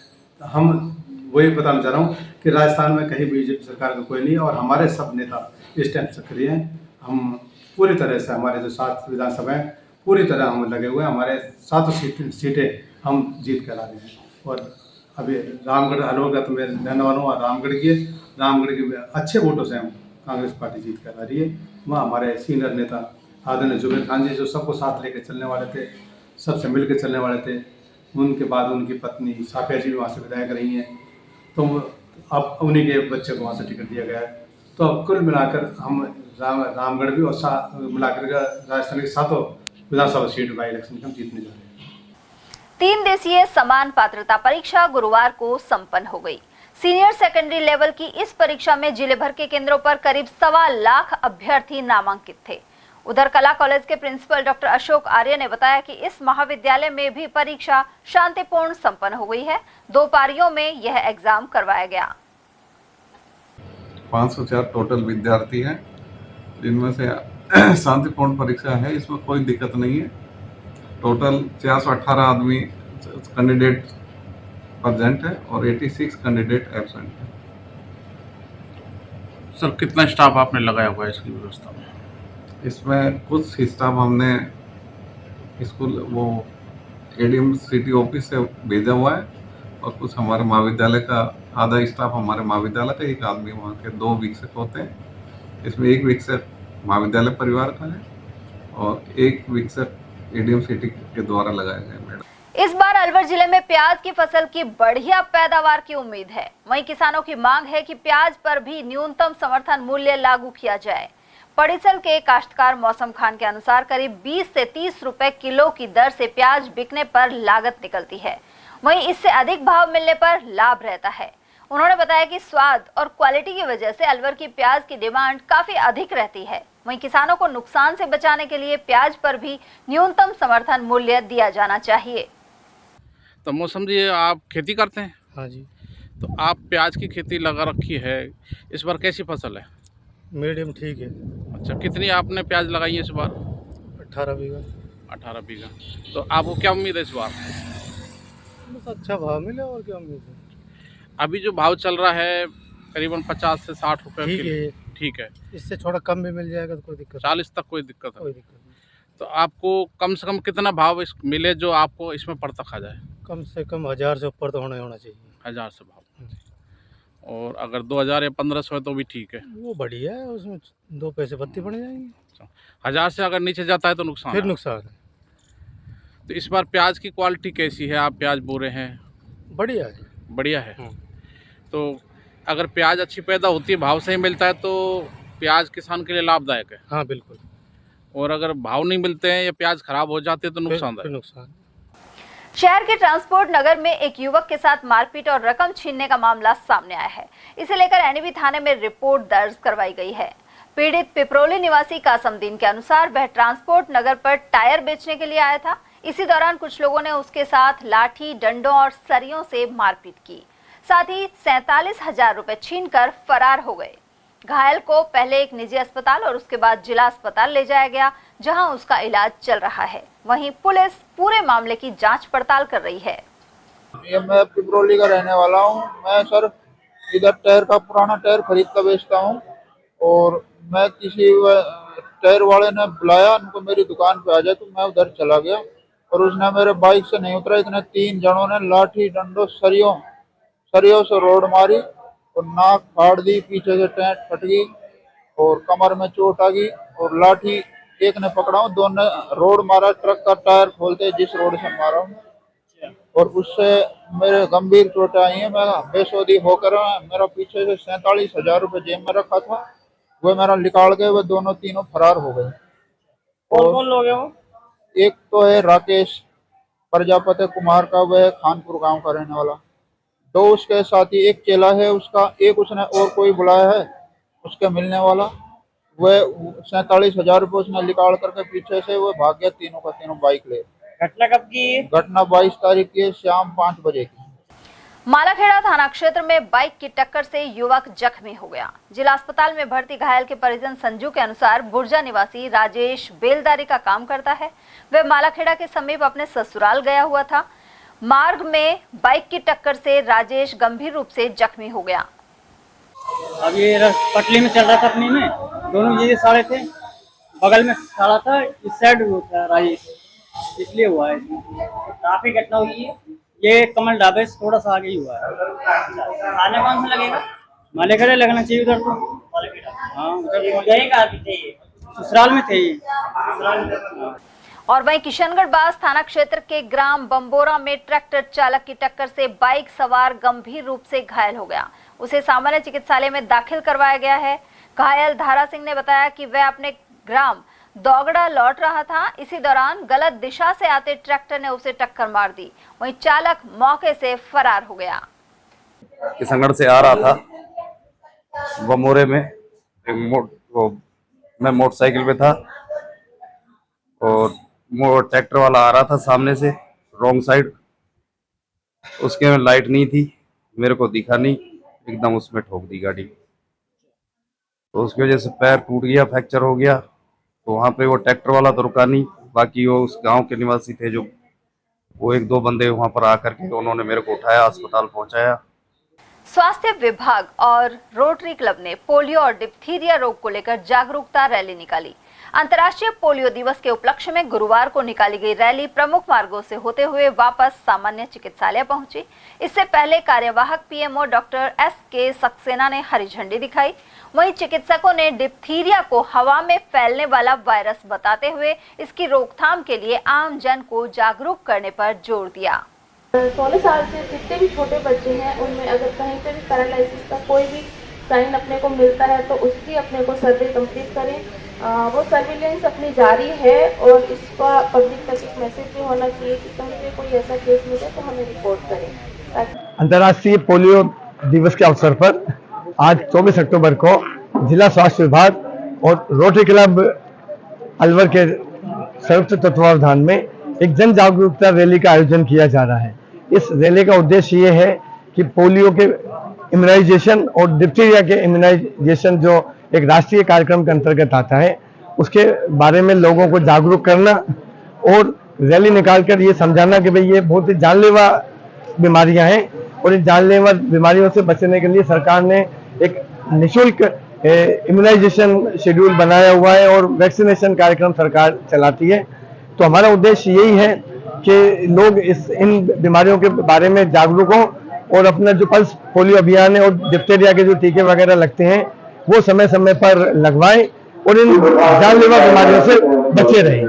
हम वही बताना चाह रहा हूँ कि राजस्थान में कहीं बीजेपी सरकार का कोई नहीं, और हमारे सब नेता इस टाइम सक्रिय हैं। हम पूरी तरह से हमारे जो 7 विधानसभा हैं पूरी तरह हम लगे हुए हैं। हमारे 7 सीटें हम जीत कर आ रहे हैं। और अभी रामगढ़ अलवर का तो मैं रहने वाला हूँ, रामगढ़ के अच्छे वोटों से हम कांग्रेस पार्टी जीत कर आ रही है। वहाँ हमारे सीनियर नेता आदरणीय जुबेर खान जी जो सबको साथ लेकर चलने वाले थे, सबसे मिल कर चलने वाले थे, उनके बाद उनकी पत्नी साफिया जी भी वहाँ से विधायक रही हैं, तो अब उन्हीं के बच्चे को वहाँ से टिकट दिया गया है। तो अब कुल मिलाकर हम रामगढ़ भी और मिलाकर राजस्थान की 7 विधानसभा सीट बाई इलेक्शन हम जीतने जा रहे हैं। 3 दिवसीय समान पात्रता परीक्षा गुरुवार को संपन्न हो गई। सीनियर सेकेंडरी लेवल की इस परीक्षा में जिले भर के केंद्रों पर करीब 1.25 लाख अभ्यर्थी नामांकित थे। उधर कला कॉलेज के प्रिंसिपल डॉक्टर अशोक आर्य ने बताया कि इस महाविद्यालय में भी परीक्षा शांतिपूर्ण संपन्न हो गई है। 2 पारियों में यह एग्जाम करवाया गया। 504 टोटल विद्यार्थी हैं, जिनमें से शांतिपूर्ण परीक्षा है, इसमें कोई दिक्कत नहीं है। टोटल 418 आदमी कैंडिडेट प्रेजेंट है और 86 कैंडिडेट एब्सेंट है। सर कितना स्टाफ आपने लगाया हुआ है इसकी व्यवस्था में? इसमें कुछ स्टाफ हमने स्कूल वो ADM सिटी ऑफिस से भेजा हुआ है, और कुछ हमारे महाविद्यालय का आधा स्टाफ हमारे महाविद्यालय का, 1 आदमी वहाँ के 2 वीक्षक होते हैं। इसमें 1 वीक्षक महाविद्यालय परिवार का है और 1 वीक्षक ADM सिटी के द्वारा लगाए गए। मैडम इस बार अलवर जिले में प्याज की फसल की बढ़िया पैदावार की उम्मीद है। वहीं किसानों की मांग है कि प्याज पर भी न्यूनतम समर्थन मूल्य लागू किया जाए। पड़ीसल के काश्तकार मौसम खान के अनुसार करीब 20 से 30 रुपए किलो की दर से प्याज बिकने पर लागत निकलती है, वहीं इससे अधिक भाव मिलने पर लाभ रहता है। उन्होंने बताया कि स्वाद और क्वालिटी की वजह से अलवर की प्याज की डिमांड काफी अधिक रहती है। वहीं किसानों को नुकसान से बचाने के लिए प्याज पर भी न्यूनतम समर्थन मूल्य दिया जाना चाहिए। तो मौसम जी, आप खेती करते हैं? हाँ जी। तो आप प्याज की खेती लगा रखी है, इस बार कैसी फसल है? मीडियम ठीक है। अच्छा, कितनी आपने प्याज लगाई है इस बार? 18 बीघा। 18 बीघा। तो आपको क्या उम्मीद है इस बार? बस अच्छा भाव मिले, और क्या उम्मीद है। अभी जो भाव चल रहा है करीबन 50 से 60 रुपए ठीक है। ठीक है, इससे थोड़ा कम भी मिल जाएगा तो कोई दिक्कत 40 तक कोई दिक्कत है? कोई दिक्कत नहीं। तो आपको कम से कम कितना भाव मिले जो आपको इसमें पड़ता खा जाए? कम से कम 1000 से ऊपर तो होना चाहिए। 1000 से भाव, और अगर 2000 या 1500 है तो भी ठीक है। वो बढ़िया है, उसमें 2 पैसे पत्ती बढ़ जाएंगे। 1000 से अगर नीचे जाता है तो नुकसान फिर है। नुकसान है। तो इस बार प्याज की क्वालिटी कैसी है? आप प्याज बो रहे हैं? बढ़िया है। बढ़िया है। तो अगर प्याज अच्छी पैदा होती है, भाव सही मिलता है, तो प्याज किसान के लिए लाभदायक है। हाँ बिल्कुल। और अगर भाव नहीं मिलते हैं या प्याज खराब हो जाते हैं तो नुकसानदायक। नुकसान। शहर के ट्रांसपोर्ट नगर में एक युवक के साथ मारपीट और रकम छीनने का मामला सामने आया है। इसे लेकर एनबी थाने में रिपोर्ट दर्ज करवाई गई है। पीड़ित पिपरोली निवासी कासमदीन के अनुसार वह ट्रांसपोर्ट नगर पर टायर बेचने के लिए आया था। इसी दौरान कुछ लोगों ने उसके साथ लाठी, डंडों और सरियों से मारपीट की, साथ ही 47,000 रुपए छीनकर फरार हो गए। घायल को पहले एक निजी अस्पताल और उसके बाद जिला अस्पताल ले जाया गया, जहां उसका इलाज चल रहा है। वहीं पुलिस पूरे मामले की जांच पड़ताल कर रही है। ये मैं पिपरोली का रहने वाला हूं। मैं सर इधर टायर का पुराना टायर खरीदता बेचता हूं, और मैं किसी टायर वाले ने बुलाया उनको मेरी दुकान पे आ जाए, तो मैं उधर चला गया और उसने मेरे बाइक से नहीं उतरा। इतने 3 जनों ने लाठी, डंडों, सरियों से रोड मारी और नाक फाड़ दी, पीछे से टेंट फट गई और कमर में चोट आ गई। और लाठी एक ने पकड़ा हूँ, 2 ने रोड मारा, ट्रक का टायर खोलते जिस रोड से मारा हूँ, और उससे मेरे गंभीर चोटें आई हैं। मैं बेसोधी होकर मेरा पीछे से 47,000 रुपये जेब में रखा था, वो मेरा निकाल के वो दोनों तीनों फरार हो गए। और कौन लोग हैं वो? एक तो है राकेश प्रजापति कुमार का, वह खानपुर गांव का रहने वाला। 2 उसके साथी, एक चेला है उसका, एक उसने और कोई बुलाया है उसके मिलने वाला। वह 47,000 रुपये उसने निकाल करके पीछे से वो भाग गया, तीनों का तीनों बाइक ले। घटना कब की है? घटना 22 तारीख की शाम 5 बजे की। मालाखेड़ा थाना क्षेत्र में बाइक की टक्कर से युवक जख्मी हो गया। जिला अस्पताल में भर्ती घायल के परिजन संजू के अनुसार बुर्जा निवासी राजेश बेलदारी का काम करता है। वह मालाखेड़ा के समीप अपने ससुराल गया हुआ था। मार्ग में बाइक की टक्कर से राजेश गंभीर रूप से जख्मी हो गया। अब ये पटली में चल रहा था, अपनी में दोनों ये साड़े थे, बगल में साड़ा था, इस साइड था राजेश, इसलिए हुआ है। काफी घटना हुई है। ये कमल ढाबे से थोड़ा सा आगे ही हुआ है। थाने कौन सा लगेगा? मालेखेड़ा लगना चाहिए उधर तो। हाँ, ससुराल में थे ये। और वहीं किशनगढ़ बास थाना क्षेत्र के ग्राम बम्बोरा में ट्रैक्टर चालक की टक्कर से बाइक सवार गंभीर रूप से घायल हो गया। उसे सामान्य चिकित्सालय में दाखिल करवाया गया है। घायल धारा सिंह ने बताया कि वह अपने ग्राम दोगड़ा लौट रहा था। इसी दौरान गलत दिशा से आते ट्रैक्टर ने उसे टक्कर मार दी। वहीं चालक मौके से फरार हो गया। किशनगढ़ से आ रहा था बमोरे में, मैं मोटरसाइकिल पे था और ट्रैक्टर वाला आ रहा था सामने से रॉन्ग साइड। उसके में लाइट नहीं थी, मेरे को दिखा नहीं, एकदम उसमें ठोक दी गाड़ी। तो उसकी वजह से पैर टूट गया, फ्रैक्चर हो गया। तो वहाँ पे वो ट्रैक्टर वाला तो रुका नहीं, बाकी वो उस गांव के निवासी थे जो वो 1-2 बंदे वहाँ पर आकर के उन्होंने मेरे को उठाया, अस्पताल पहुँचाया। स्वास्थ्य विभाग और रोटरी क्लब ने पोलियो और डिप्थीरिया रोग को लेकर जागरूकता रैली निकाली। अंतर्राष्ट्रीय पोलियो दिवस के उपलक्ष्य में गुरुवार को निकाली गई रैली प्रमुख मार्गों से होते हुए वापस सामान्य चिकित्सालय पहुंची। इससे पहले कार्यवाहक पीएमओ डॉक्टर एस के सक्सेना ने हरी झंडी दिखाई। वहीं चिकित्सकों ने डिप्थीरिया को हवा में फैलने वाला वायरस बताते हुए इसकी रोकथाम के लिए आम जन को जागरूक करने पर जोर दिया। 16 साल से जितने भी छोटे बच्चे हैं उनमें अगर कहीं पे भी पैरालिसिस का कोई भी साइन अपने को मिलता है तो उसकी अपने को सर्वे कंप्लीट करें। वो सर्विलेंस अपनी जारी है और इसका पब्लिक तक एक मैसेज भी होना चाहिए कि कहीं पे कोई ऐसा केस मिले तो हमें रिपोर्ट करें। अंतर्राष्ट्रीय पोलियो दिवस के अवसर पर आज 24 अक्टूबर को जिला स्वास्थ्य विभाग और रोटरी क्लब अलवर के संयुक्त तत्वावधान में एक जन जागरूकता रैली का आयोजन किया जा रहा है। इस रैली का उद्देश्य ये है कि पोलियो के इम्यूनाइजेशन और डिप्थीरिया के इम्यूनाइजेशन जो एक राष्ट्रीय कार्यक्रम के अंतर्गत आता है उसके बारे में लोगों को जागरूक करना और रैली निकालकर ये समझाना कि भाई ये बहुत ही जानलेवा बीमारियां हैं और इन जानलेवा बीमारियों से बचने के लिए सरकार ने एक निःशुल्क इम्यूनाइजेशन शेड्यूल बनाया हुआ है और वैक्सीनेशन कार्यक्रम सरकार चलाती है। तो हमारा उद्देश्य यही है कि लोग इन बीमारियों के बारे में जागरूक हों और अपना जो पल्स पोलियो अभियान है और डिप्थीरिया के जो टीके वगैरह लगते हैं वो समय समय पर लगवाएं और इन जानलेवा बीमारियों से बचे रहें।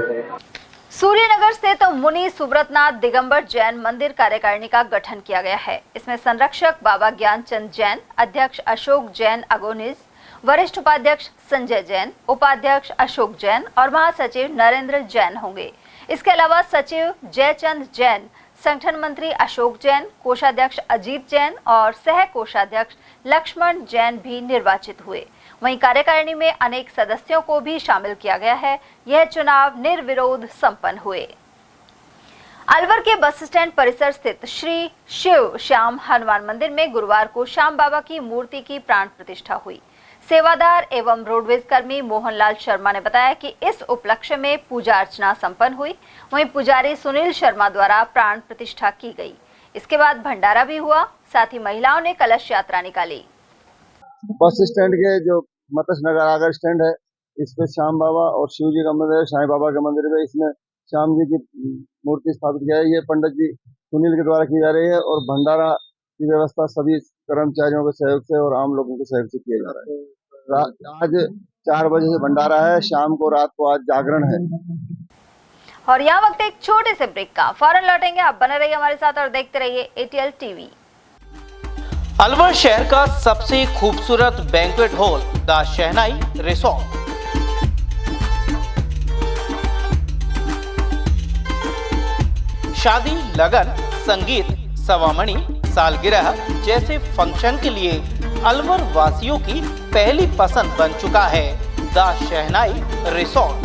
सूर्यनगर स्थित मुनि सुब्रतनाथ दिगंबर जैन मंदिर कार्यकारिणी का गठन किया गया है। इसमें संरक्षक बाबा ज्ञानचंद जैन, अध्यक्ष अशोक जैन अगोनिज, वरिष्ठ उपाध्यक्ष संजय जैन, उपाध्यक्ष अशोक जैन और महासचिव नरेंद्र जैन होंगे। इसके अलावा सचिव जयचंद जैन, संगठन मंत्री अशोक जैन, कोषाध्यक्ष अजीत जैन और सह कोषाध्यक्ष लक्ष्मण जैन भी निर्वाचित हुए। वहीं कार्यकारिणी में अनेक सदस्यों को भी शामिल किया गया है। यह चुनाव निर्विरोध संपन्न हुए। अलवर के बस स्टैंड परिसर स्थित श्री शिव श्याम हनुमान मंदिर में गुरुवार को श्याम बाबा की मूर्ति की प्राण प्रतिष्ठा हुई। सेवादार एवं रोडवेज कर्मी मोहनलाल शर्मा ने बताया कि इस उपलक्ष्य में पूजा अर्चना संपन्न हुई। वहीं पुजारी सुनील शर्मा द्वारा प्राण प्रतिष्ठा की गई। इसके बाद भंडारा भी हुआ। साथ ही महिलाओं ने कलश यात्रा निकाली। बस स्टैंड के जो मत्स्य नगर आगर स्टैंड है, इस पे श्याम बाबा और शिव जी का मंदिर है। साईं बाबा के मंदिर में इसमें श्याम जी की मूर्ति स्थापित किया है। ये पंडित जी सुनील के द्वारा की जा रही है और भंडारा की व्यवस्था सभी कर्मचारियों के सहयोग से और आम लोगों के सहयोग से किया जा रहा है। आज 4 बजे से भंडारा है, शाम को रात को आज जागरण है। और यहाँ वक्त एक छोटे से ब्रेक का, फौरन लौटेंगे। आप बने रहिए हमारे साथ और देखते रहिए ATL TV। अलवर शहर का सबसे खूबसूरत banquet hall the shehnai resort. शादी, लगन, संगीत, सवामणी, सालगिरह जैसे फंक्शन के लिए अलवर वासियों की पहली पसंद बन चुका है द शहनाई रिसोर्ट।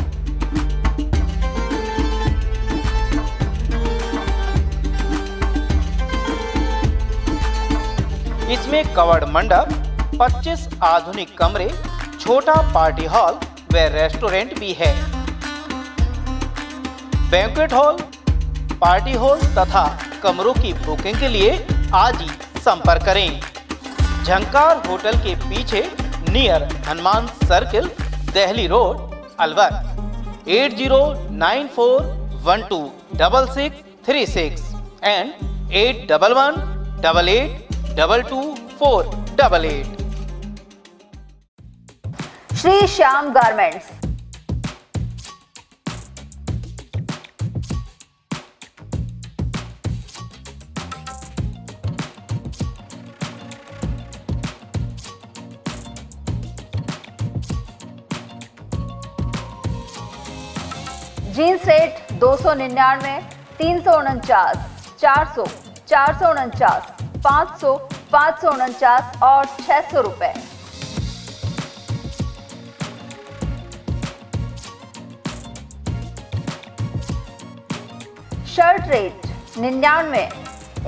इसमें कवर्ड मंडप, 25 आधुनिक कमरे, छोटा पार्टी हॉल व रेस्टोरेंट भी है। बैंक्वेट हॉल, पार्टी हॉल तथा कमरों की बुकिंग के लिए आज ही संपर्क करें। झंकार होटल के पीछे near Hanuman circle, Delhi road, Alwar. 8094126636 and 8118822488। Shri Shyam garments, jeans rate 299, 349, 400, 449, 500, 549 और 600 रुपए। शर्ट रेट 99,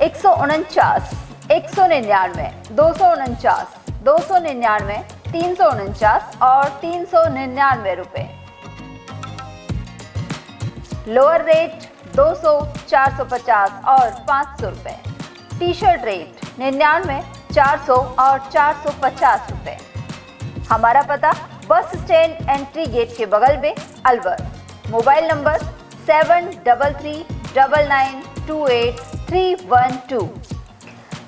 149, 199, 249, 299, 349 और 399 रुपए। लोअर रेट 200, 450 और 500 रुपए। टी शर्ट रेट 99, 400 और 450 रुपए। हमारा पता बस स्टैंड एंट्री गेट के बगल में, Alwar. Mobile number 7399283112।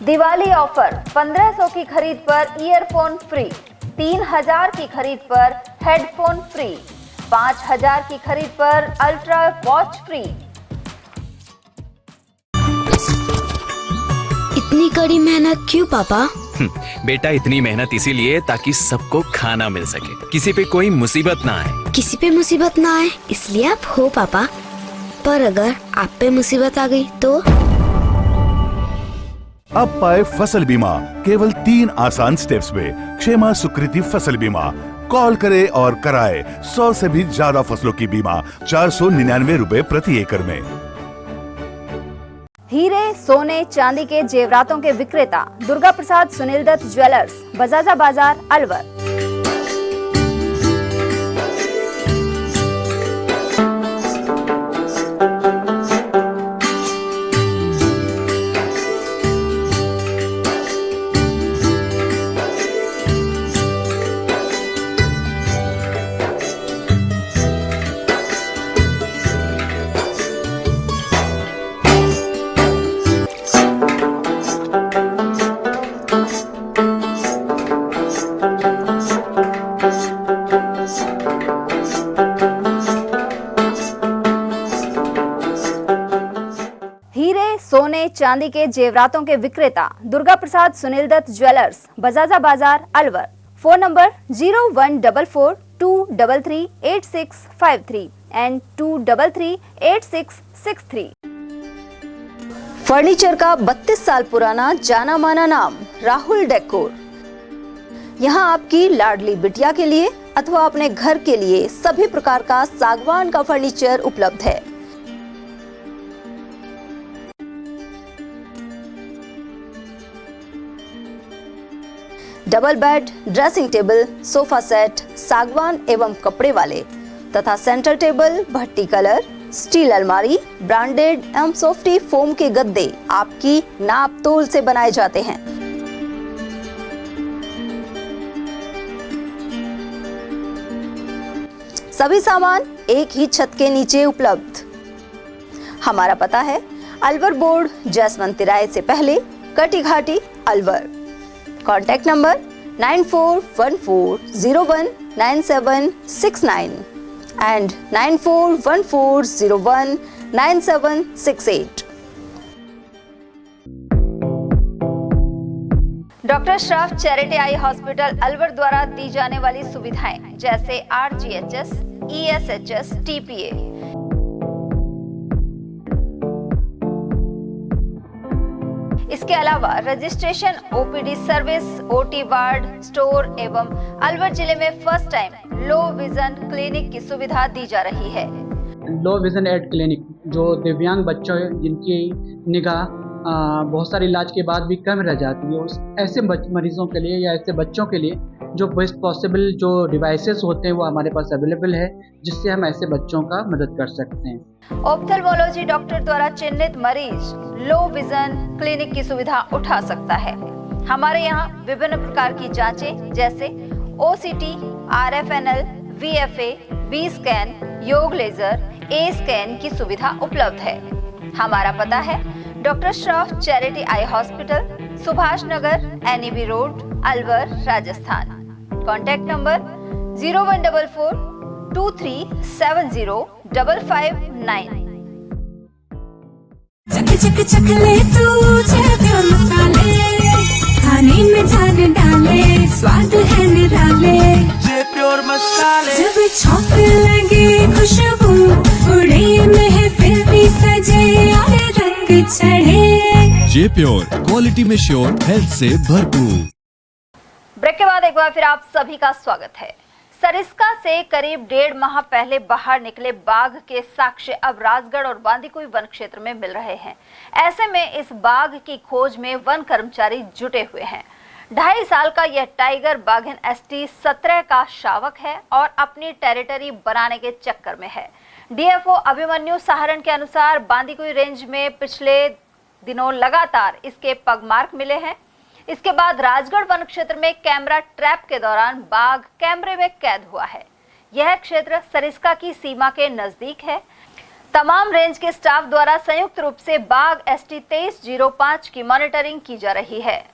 Diwali offer 1500 की खरीद पर ईयरफोन फ्री, 3000 की खरीद पर हेडफोन फ्री, 5000 की खरीद पर अल्ट्रा वॉच फ्री। इतनी कड़ी मेहनत क्यों पापा? बेटा इतनी मेहनत इसीलिए ताकि सबको खाना मिल सके, किसी पे कोई मुसीबत ना आए। किसी पे मुसीबत ना आए इसलिए आप हो पापा, पर अगर आप पे मुसीबत आ गई तो? अब पाए फसल बीमा केवल 3 आसान स्टेप्स में। क्षेमा सुकृति फसल बीमा। कॉल करे और कराए 100 से भी ज्यादा फसलों की बीमा 499 रुपए प्रति एकड़ में। हीरे, सोने, चांदी के जेवरातों के विक्रेता दुर्गा प्रसाद सुनील दत्त ज्वेलर्स, बजाजा बाजार, अलवर। सोने चांदी के जेवरातों के विक्रेता दुर्गा प्रसाद सुनील दत्त ज्वेलर्स, बजाजा बाजार, Alwar. Phone number 0144233863 and 2338663। Furniture का 32 साल पुराना जाना माना नाम राहुल डेकोर। यहाँ आपकी लाडली बिटिया के लिए अथवा अपने घर के लिए सभी प्रकार का सागवान का फर्नीचर उपलब्ध है। Double bed, dressing table, sofa set सागवान एवं कपड़े वाले तथा सेंटर टेबल, भट्टी कलर, स्टील अलमारी, ब्रांडेड एवं सॉफ्टी फोम के गद्दे आपकी नाप तोल से बनाए जाते हैं। सभी सामान एक ही छत के नीचे उपलब्ध। हमारा पता है अलवर बोर्ड, जैसवंत तिराहे से पहले, Kati Ghati, Alwar. Contact number 9414019769 and 9414019768। Doctor Shroff charity eye hospital Alwar द्वारा दी जाने वाली सुविधाएं जैसे RGHS, ESHS, TPA। इसके अलावा registration, OPD service, OT ward, store एवं अलवर जिले में first time low vision clinic की सुविधा दी जा रही है। लो विजन एड क्लिनिक जो दिव्यांग बच्चों जिनकी निगाह बहुत सारे इलाज के बाद भी कम रह जाती है, उस ऐसे मरीजों के लिए या ऐसे बच्चों के लिए जो बेस्ट पॉसिबल जो डिवाइसेस होते हैं वो हमारे पास अवेलेबल है, जिससे हम ऐसे बच्चों का मदद कर सकते हैं। ऑप्थेल्मोलॉजी डॉक्टर द्वारा चिन्हित मरीज लो विजन क्लिनिक की सुविधा उठा सकता है। हमारे यहाँ विभिन्न प्रकार की जांचें जैसे OCT, RFNL, VFA, B scan, YAG laser, A scan की सुविधा उपलब्ध है। हमारा पता है doctor Shroff charity eye hospital, Subhash Nagar, NEB road, Alwar, Rajasthan. Contact number 014423705559। चक चक चक ले तू प्योर मसाले, खाने में जान डाले, स्वाद है निराले। प्योर मसाले जब छौंकने लगे खुशबू, उड़े महफिल भी सजे और रंग चढ़े। जे प्योर, क्वालिटी में श्योर, हेल्थ से भरपूर। ब्रेक के बाद एक बार फिर आप सभी का स्वागत है। सरिस्का से करीब 1.5 माह पहले बाहर निकले बाघ के साक्ष्य अब राजगढ़ और बांदीकुई वन क्षेत्र में मिल रहे हैं। ऐसे में इस बाघ की खोज में वन कर्मचारी जुटे हुए हैं। 2.5 साल का यह टाइगर बाघिन ST 17 का शावक है और अपनी टेरिटरी बनाने के चक्कर में है। DFO अभिमन्यु सहारण के अनुसार बांदीकुई रेंज में पिछले दिनों लगातार इसके पगमार्क मिले हैं। इसके बाद राजगढ़ वन क्षेत्र में कैमरा ट्रैप के दौरान बाघ कैमरे में कैद हुआ है। यह क्षेत्र सरिस्का की सीमा के नजदीक है। तमाम रेंज के स्टाफ द्वारा संयुक्त रूप से बाघ ST 2305 की मॉनिटरिंग की जा रही है।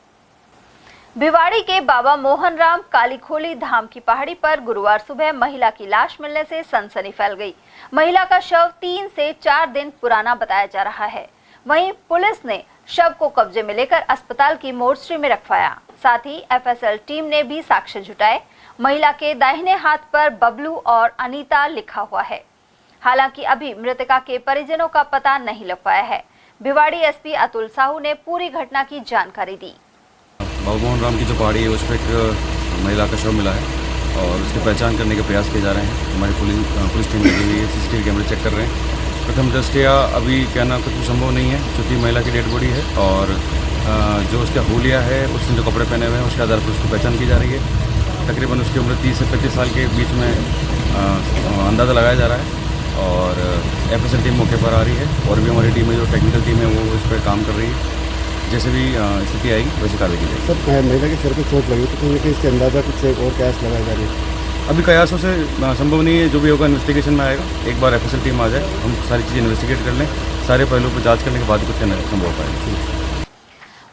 भिवाड़ी के बाबा मोहनराम कालीखोली धाम की पहाड़ी पर गुरुवार सुबह महिला की लाश मिलने से सनसनी फैल गई। महिला का शव 3 से 4 दिन पुराना बताया जा रहा है। वहीं पुलिस ने शव को कब्जे में लेकर अस्पताल की मोर्चरी में रखवाया। साथ ही एफएसएल टीम ने भी साक्ष्य जुटाए। महिला के दाहिने हाथ पर बबलू और अनीता लिखा हुआ है। हालांकि अभी मृतका के परिजनों का पता नहीं लग पाया है। भिवाड़ी एसपी अतुल साहू ने पूरी घटना की जानकारी दी। बाबा मोहनराम की जो पहाड़ी है उस पर एक महिला का शव मिला है और उसकी पहचान करने के प्रयास किए जा रहे हैं। हमारी पुलिस टीम लगी हुई है, सीसीटीवी कैमरे चेक कर रहे हैं। प्रथम दृष्टया अभी कहना कुछ भी संभव नहीं है क्योंकि महिला की डेड बॉडी है और जो उसका हुलिया है, उसने जो कपड़े पहने हुए हैं उसके आधार पर उसकी पहचान की जा रही है। तकरीबन उसकी उम्र 30 से 35 साल के बीच में अंदाज़ा लगाया जा रहा है और एफएसएल टीम मौके पर आ रही है और भी हमारी टीम है, जो टेक्निकल टीम है वो इस पर काम कर रही है। जैसे भी स्थिति आएगी वैसे कार्रवाई की जाएगी। सर, महिला के सर पे चोट लगी तो कहीं इससे अंदाजा कुछ और कयास लगाया जा रही है? अभी कयासों से संभव नहीं है, जो भी होगा इन्वेस्टिगेशन में आएगा। एक बार एफएसएल टीम आ जाए, हम सारी चीज़ें इन्वेस्टिगेट कर लें, सारे पहलुओं पर जांच करने के बाद कुछ संभव हो पाएगा।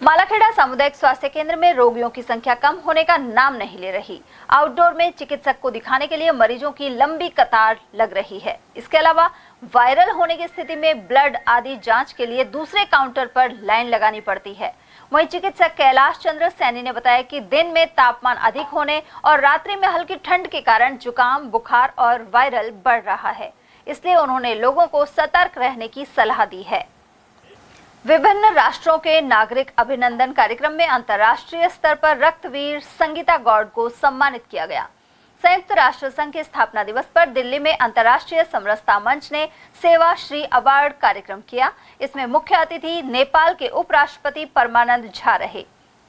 मालाखेड़ा सामुदायिक स्वास्थ्य केंद्र में रोगियों की संख्या कम होने का नाम नहीं ले रही। आउटडोर में चिकित्सक को दिखाने के लिए मरीजों की लंबी कतार लग रही है। इसके अलावा वायरल होने की स्थिति में ब्लड आदि जांच के लिए दूसरे काउंटर पर लाइन लगानी पड़ती है। वहीं चिकित्सक कैलाश चंद्र सैनी ने बताया कि दिन में तापमान अधिक होने और रात्रि में हल्की ठंड के कारण जुकाम, बुखार और वायरल बढ़ रहा है, इसलिए उन्होंने लोगों को सतर्क रहने की सलाह दी है। विभिन्न राष्ट्रों के नागरिक अभिनंदन कार्यक्रम में अंतर्राष्ट्रीय स्तर पर रक्तवीर संगीता गौड़ को सम्मानित किया गया। संयुक्त राष्ट्र संघ के स्थापना दिवस पर दिल्ली में अंतर्राष्ट्रीय समरसता मंच ने सेवा श्री अवार्ड कार्यक्रम किया। इसमें मुख्य अतिथि नेपाल के उपराष्ट्रपति परमानंद झा रहे।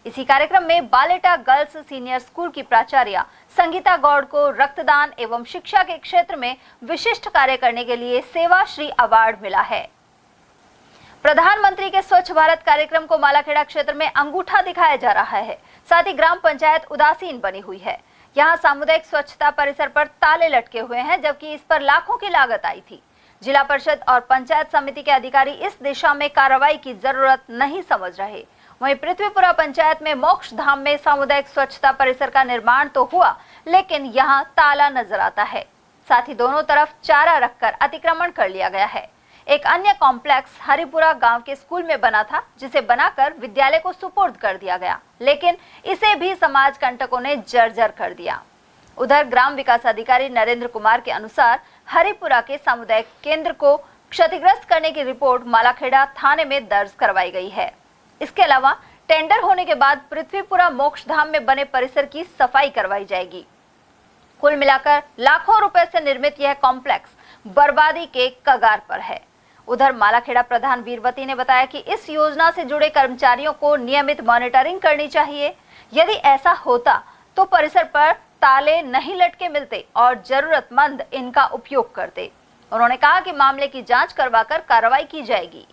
इसी कार्यक्रम में बालेटा गर्ल्स सीनियर स्कूल की प्राचार्य संगीता गौड़ को रक्तदान एवं शिक्षा के क्षेत्र में विशिष्ट कार्य करने के लिए सेवा श्री अवार्ड मिला है। प्रधानमंत्री के स्वच्छ भारत कार्यक्रम को मालाखेड़ा क्षेत्र में अंगूठा दिखाया जा रहा है। साथ ही ग्राम पंचायत उदासीन बनी हुई है। यहाँ सामुदायिक स्वच्छता परिसर पर ताले लटके हुए हैं, जबकि इस पर लाखों की लागत आई थी। जिला परिषद और पंचायत समिति के अधिकारी इस दिशा में कार्रवाई की जरूरत नहीं समझ रहे। वहीं पृथ्वीपुरा पंचायत में मोक्ष धाम में सामुदायिक स्वच्छता परिसर का निर्माण तो हुआ, लेकिन यहाँ ताला नजर आता है। साथ ही दोनों तरफ चारा रखकर अतिक्रमण कर लिया गया है। एक अन्य कॉम्प्लेक्स हरिपुरा गांव के स्कूल में बना था, जिसे बनाकर विद्यालय को सुपुर्द कर दिया गया, लेकिन इसे भी समाज कंटकों ने जर्जर कर दिया। उधर ग्राम विकास अधिकारी नरेंद्र कुमार के अनुसार हरिपुरा के सामुदायिक केंद्र को क्षतिग्रस्त करने की रिपोर्ट मालाखेड़ा थाने में दर्ज करवाई गई है। इसके अलावा टेंडर होने के बाद पृथ्वीपुरा मोक्ष धाम में बने परिसर की सफाई करवाई जाएगी। कुल मिलाकर लाखों रुपए से निर्मित यह कॉम्प्लेक्स बर्बादी के कगार पर है। उधर मालाखेड़ा प्रधान वीरवती ने बताया कि इस योजना से जुड़े कर्मचारियों को नियमित मॉनिटरिंग करनी चाहिए। यदि ऐसा होता तो परिसर पर ताले नहीं लटके मिलते और जरूरतमंद इनका उपयोग करते। उन्होंने कहा कि मामले की जांच करवाकर कार्रवाई की जाएगी।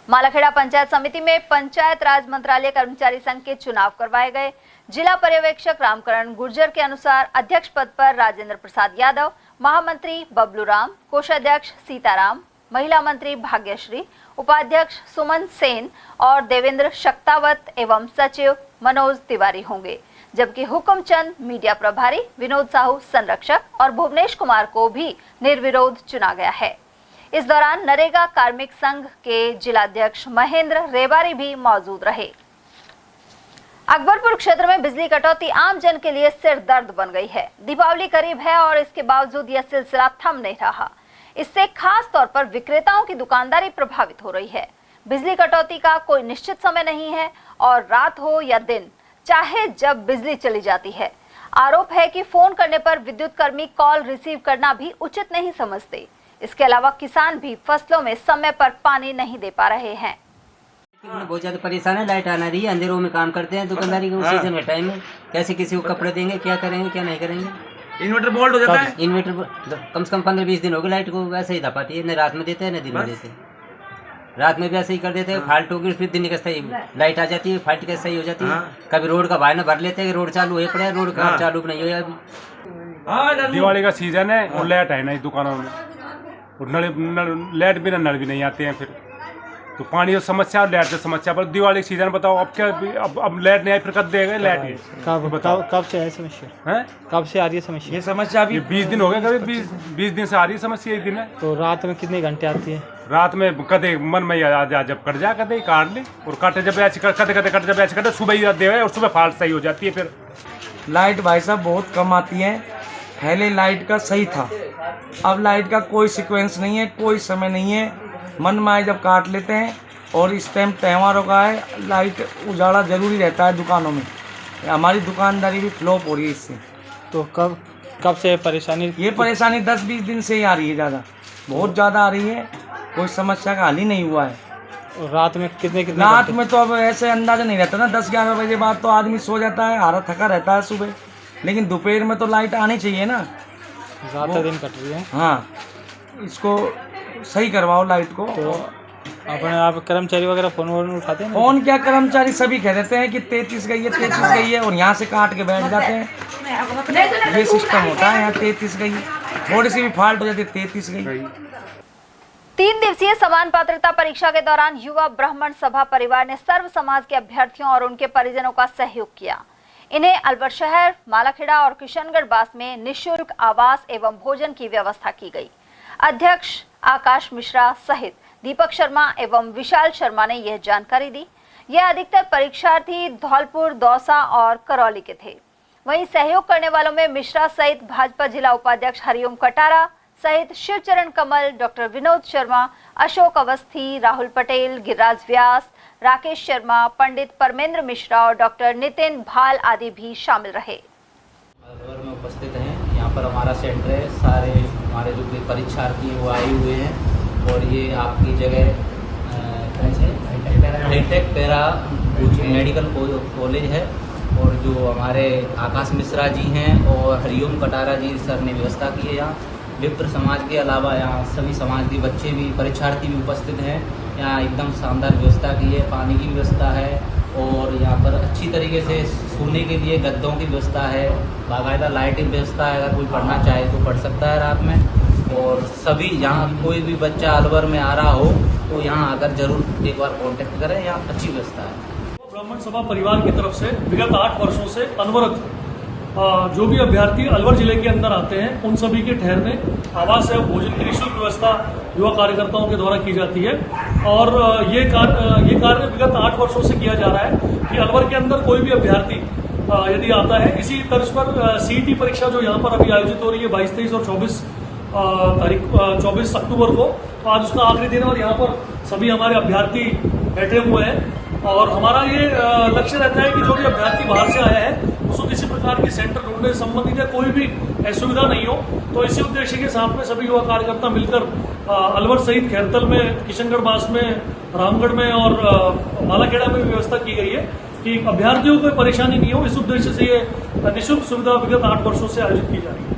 मालाखेड़ा पंचायत समिति में पंचायत राज मंत्रालय कर्मचारी संघ के चुनाव करवाए गए। जिला पर्यवेक्षक रामकरण गुर्जर के अनुसार अध्यक्ष पद पर राजेंद्र प्रसाद यादव, महामंत्री बबलू राम, कोषाध्यक्ष सीताराम, महिला मंत्री भाग्यश्री, उपाध्यक्ष सुमन सेन और देवेंद्र शक्तावत एवं सचिव मनोज तिवारी होंगे, जबकि हुक्मचंद मीडिया प्रभारी, विनोद साहू संरक्षक और भुवनेश कुमार को भी निर्विरोध चुना गया है। इस दौरान नरेगा कार्मिक संघ के जिलाध्यक्ष महेंद्र रेवारी भी मौजूद रहे। अकबरपुर क्षेत्र में बिजली कटौती आम जन के लिए सिर दर्द बन गई है। दीपावली करीब है और इसके बावजूद यह सिलसिला थम नहीं रहा। इससे खास तौर पर विक्रेताओं की दुकानदारी प्रभावित हो रही है। बिजली कटौती का कोई निश्चित समय नहीं है और रात हो या दिन, चाहे जब बिजली चली जाती है। आरोप है कि फोन करने पर विद्युत कर्मी कॉल रिसीव करना भी उचित नहीं समझते। इसके अलावा किसान भी फसलों में समय पर पानी नहीं दे पा रहे हैं। बहुत ज्यादा परेशान है, लाइट आना रही है, अंधेरों में काम करते हैं दुकानदारी का सीजन का टाइम है। कैसे किसी को कपड़े देंगे, क्या करेंगे क्या नहीं करेंगे। इन्वर्टर बोल्ट हो जाता है। इन्वर्टर कम से कम 15-20 दिन हो गए लाइट को वैसे ही दबाती है, न रात में देते हैं न दिन में देते हैं। रात में भी ऐसे ही कर देते हैं, फाल्ट होगी फिर दिन का सही लाइट आ जाती है, फाल्ट कैसे सही हो जाती है। कभी रोड का भाड़ा भर लेते हैं, रोड चालू हो पड़े, रोड का चालू नहीं हुआ अभी। दिवाली का सीजन है और लाइट है नहीं दुकानों में, लाइट भी नल भी नहीं आते हैं, फिर तो पानी की समस्या और लाइट की समस्या पर दिवाली के सीजन बताओ अब क्या अब लाइट नहीं आई फिर कब देगा लाइट ये कब से है समस्या है? कब से आ रही है समस्या? ये समस्या अभी 20 दिन हो गए, कभी 20 दिन से आ रही है समस्या। एक दिन है तो रात में कितने घंटे आती है? रात में कदे मन में जब कट जा कदे काट ले और काटे जब ऐसे कदे कदे कट जब ऐसे कटे सुबह ही दे और सुबह फाल्ट सही हो जाती है। फिर लाइट भाई साहब बहुत कम आती है। पहले लाइट का सही था, अब लाइट का कोई सीक्वेंस नहीं है, कोई समय नहीं है, मन में जब काट लेते हैं। और इस टाइम त्योहारों का है, लाइट उजाला जरूरी रहता है दुकानों में। हमारी दुकानदारी भी फ्लॉप हो रही है इससे। तो कब से परेशानी? ये परेशानी 10-20 दिन से ही आ रही है, ज़्यादा बहुत ज़्यादा आ रही है। कोई समस्या का हल ही नहीं हुआ है। और रात में कितने रात में तो अब ऐसे अंदाजा नहीं रहता ना, 10-11 बजे बाद तो आदमी सो जाता है, हारा थका रहता है सुबह। लेकिन दोपहर में तो लाइट आनी चाहिए ना, रात दिन कट रही है। हाँ, इसको सही करवाओ लाइट को। तो अपने आप कर्मचारी वगैरह फोन उठाते हैं? फोन क्या, कर्मचारी सभी कह देते हैं कि 33 गई है 33 गई है, और यहाँ से काट के बैठ जाते हैं। ये सिस्टम होता है, यहाँ 33 गई, थोड़ी सी भी फॉल्ट हो जाती है 33 गई। 3 दिवसीय समान पात्रता परीक्षा के दौरान युवा ब्राह्मण सभा परिवार ने सर्व समाज के अभ्यर्थियों और उनके परिजनों का सहयोग किया। इन्हें अलवर शहर, मालाखेड़ा और किशनगढ़ बास में निःशुल्क आवास एवं भोजन की व्यवस्था की गई। अध्यक्ष आकाश मिश्रा सहित दीपक शर्मा एवं विशाल शर्मा ने यह जानकारी दी। यह अधिकतर परीक्षार्थी धौलपुर, दौसा और करौली के थे। वहीं सहयोग करने वालों में मिश्रा सहित भाजपा जिला उपाध्यक्ष हरिओम कटारा सहित शिवचरण कमल, डॉक्टर विनोद शर्मा, अशोक अवस्थी, राहुल पटेल, गिरिराज व्यास, राकेश शर्मा, पंडित परमेंद्र मिश्रा और डॉक्टर नितिन भाल आदि भी शामिल रहे। अलवर में उपस्थित हैं, यहाँ पर हमारा सेंटर है। सारे हमारे जो भी परीक्षार्थी हैं वो आए हुए हैं। और ये आपकी जगह हाईटेक पैरा मेडिकल कॉलेज है। और जो हमारे आकाश मिश्रा जी हैं और हरिओम कटारा जी सर ने व्यवस्था की है। यहाँ विप्र समाज के अलावा यहाँ सभी समाज के बच्चे भी, परीक्षार्थी भी उपस्थित हैं। यहाँ एकदम शानदार व्यवस्था की है, पानी की व्यवस्था है और यहाँ पर अच्छी तरीके से सोने के लिए गद्दों की व्यवस्था है, बाकायदा लाइटिंग व्यवस्था है। अगर कोई पढ़ना चाहे तो पढ़ सकता है रात में। और सभी यहाँ कोई भी बच्चा अलवर में आ रहा हो तो यहाँ आकर जरूर एक बार कांटेक्ट करें, यहाँ अच्छी व्यवस्था है। ब्राह्मण सभा परिवार की तरफ से विगत 8 वर्षों से अनवरत जो भी अभ्यर्थी अलवर जिले के अंदर आते हैं उन सभी के ठहरने, आवास एवं भोजन की निःशुल्क व्यवस्था युवा कार्यकर्ताओं के द्वारा की जाती है। और ये कार्य विगत 8 वर्षों से किया जा रहा है कि अलवर के अंदर कोई भी अभ्यर्थी यदि आता है, इसी तर्ज पर सीईटी परीक्षा जो यहाँ पर अभी आयोजित हो रही है 22, 23 और 24 अक्टूबर को, तो आज उसका आखिरी दिन है और यहाँ पर सभी हमारे अभ्यर्थी बैठे हुए हैं। और हमारा ये लक्ष्य रहता है कि जो भी अभ्यर्थी बाहर से आया है उसको किसी प्रकार की सेंटर ढूंढने से संबंधित है कोई भी असुविधा नहीं हो। तो इसी उद्देश्य के साथ में सभी युवा कार्यकर्ता मिलकर अलवर सहित खैरतल में, किशनगढ़ बास में, रामगढ़ में और मालाखेड़ा में भी व्यवस्था की गई है कि अभ्यर्थियों को परेशानी नहीं हो। इस उद्देश्य से ये निःशुल्क सुविधा विगत 8 वर्षों से आयोजित की जा रही है।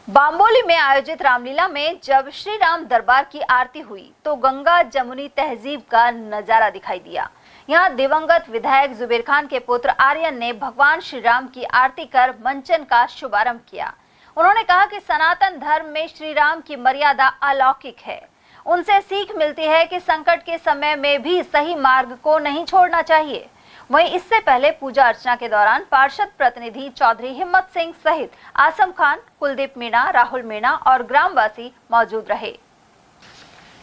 बाम्बोली में आयोजित रामलीला में जब श्री राम दरबार की आरती हुई तो गंगा जमुनी तहजीब का नजारा दिखाई दिया। यहाँ दिवंगत विधायक जुबेर खान के पुत्र आर्यन ने भगवान श्री राम की आरती कर मंचन का शुभारंभ किया। उन्होंने कहा कि सनातन धर्म में श्री राम की मर्यादा अलौकिक है। उनसे सीख मिलती है कि संकट के समय में भी सही मार्ग को नहीं छोड़ना चाहिए। वहीं इससे पहले पूजा अर्चना के दौरान पार्षद प्रतिनिधि चौधरी हिम्मत सिंह सहित आसम खान, कुलदीप मीणा, राहुल मीणा और ग्रामवासी मौजूद रहे।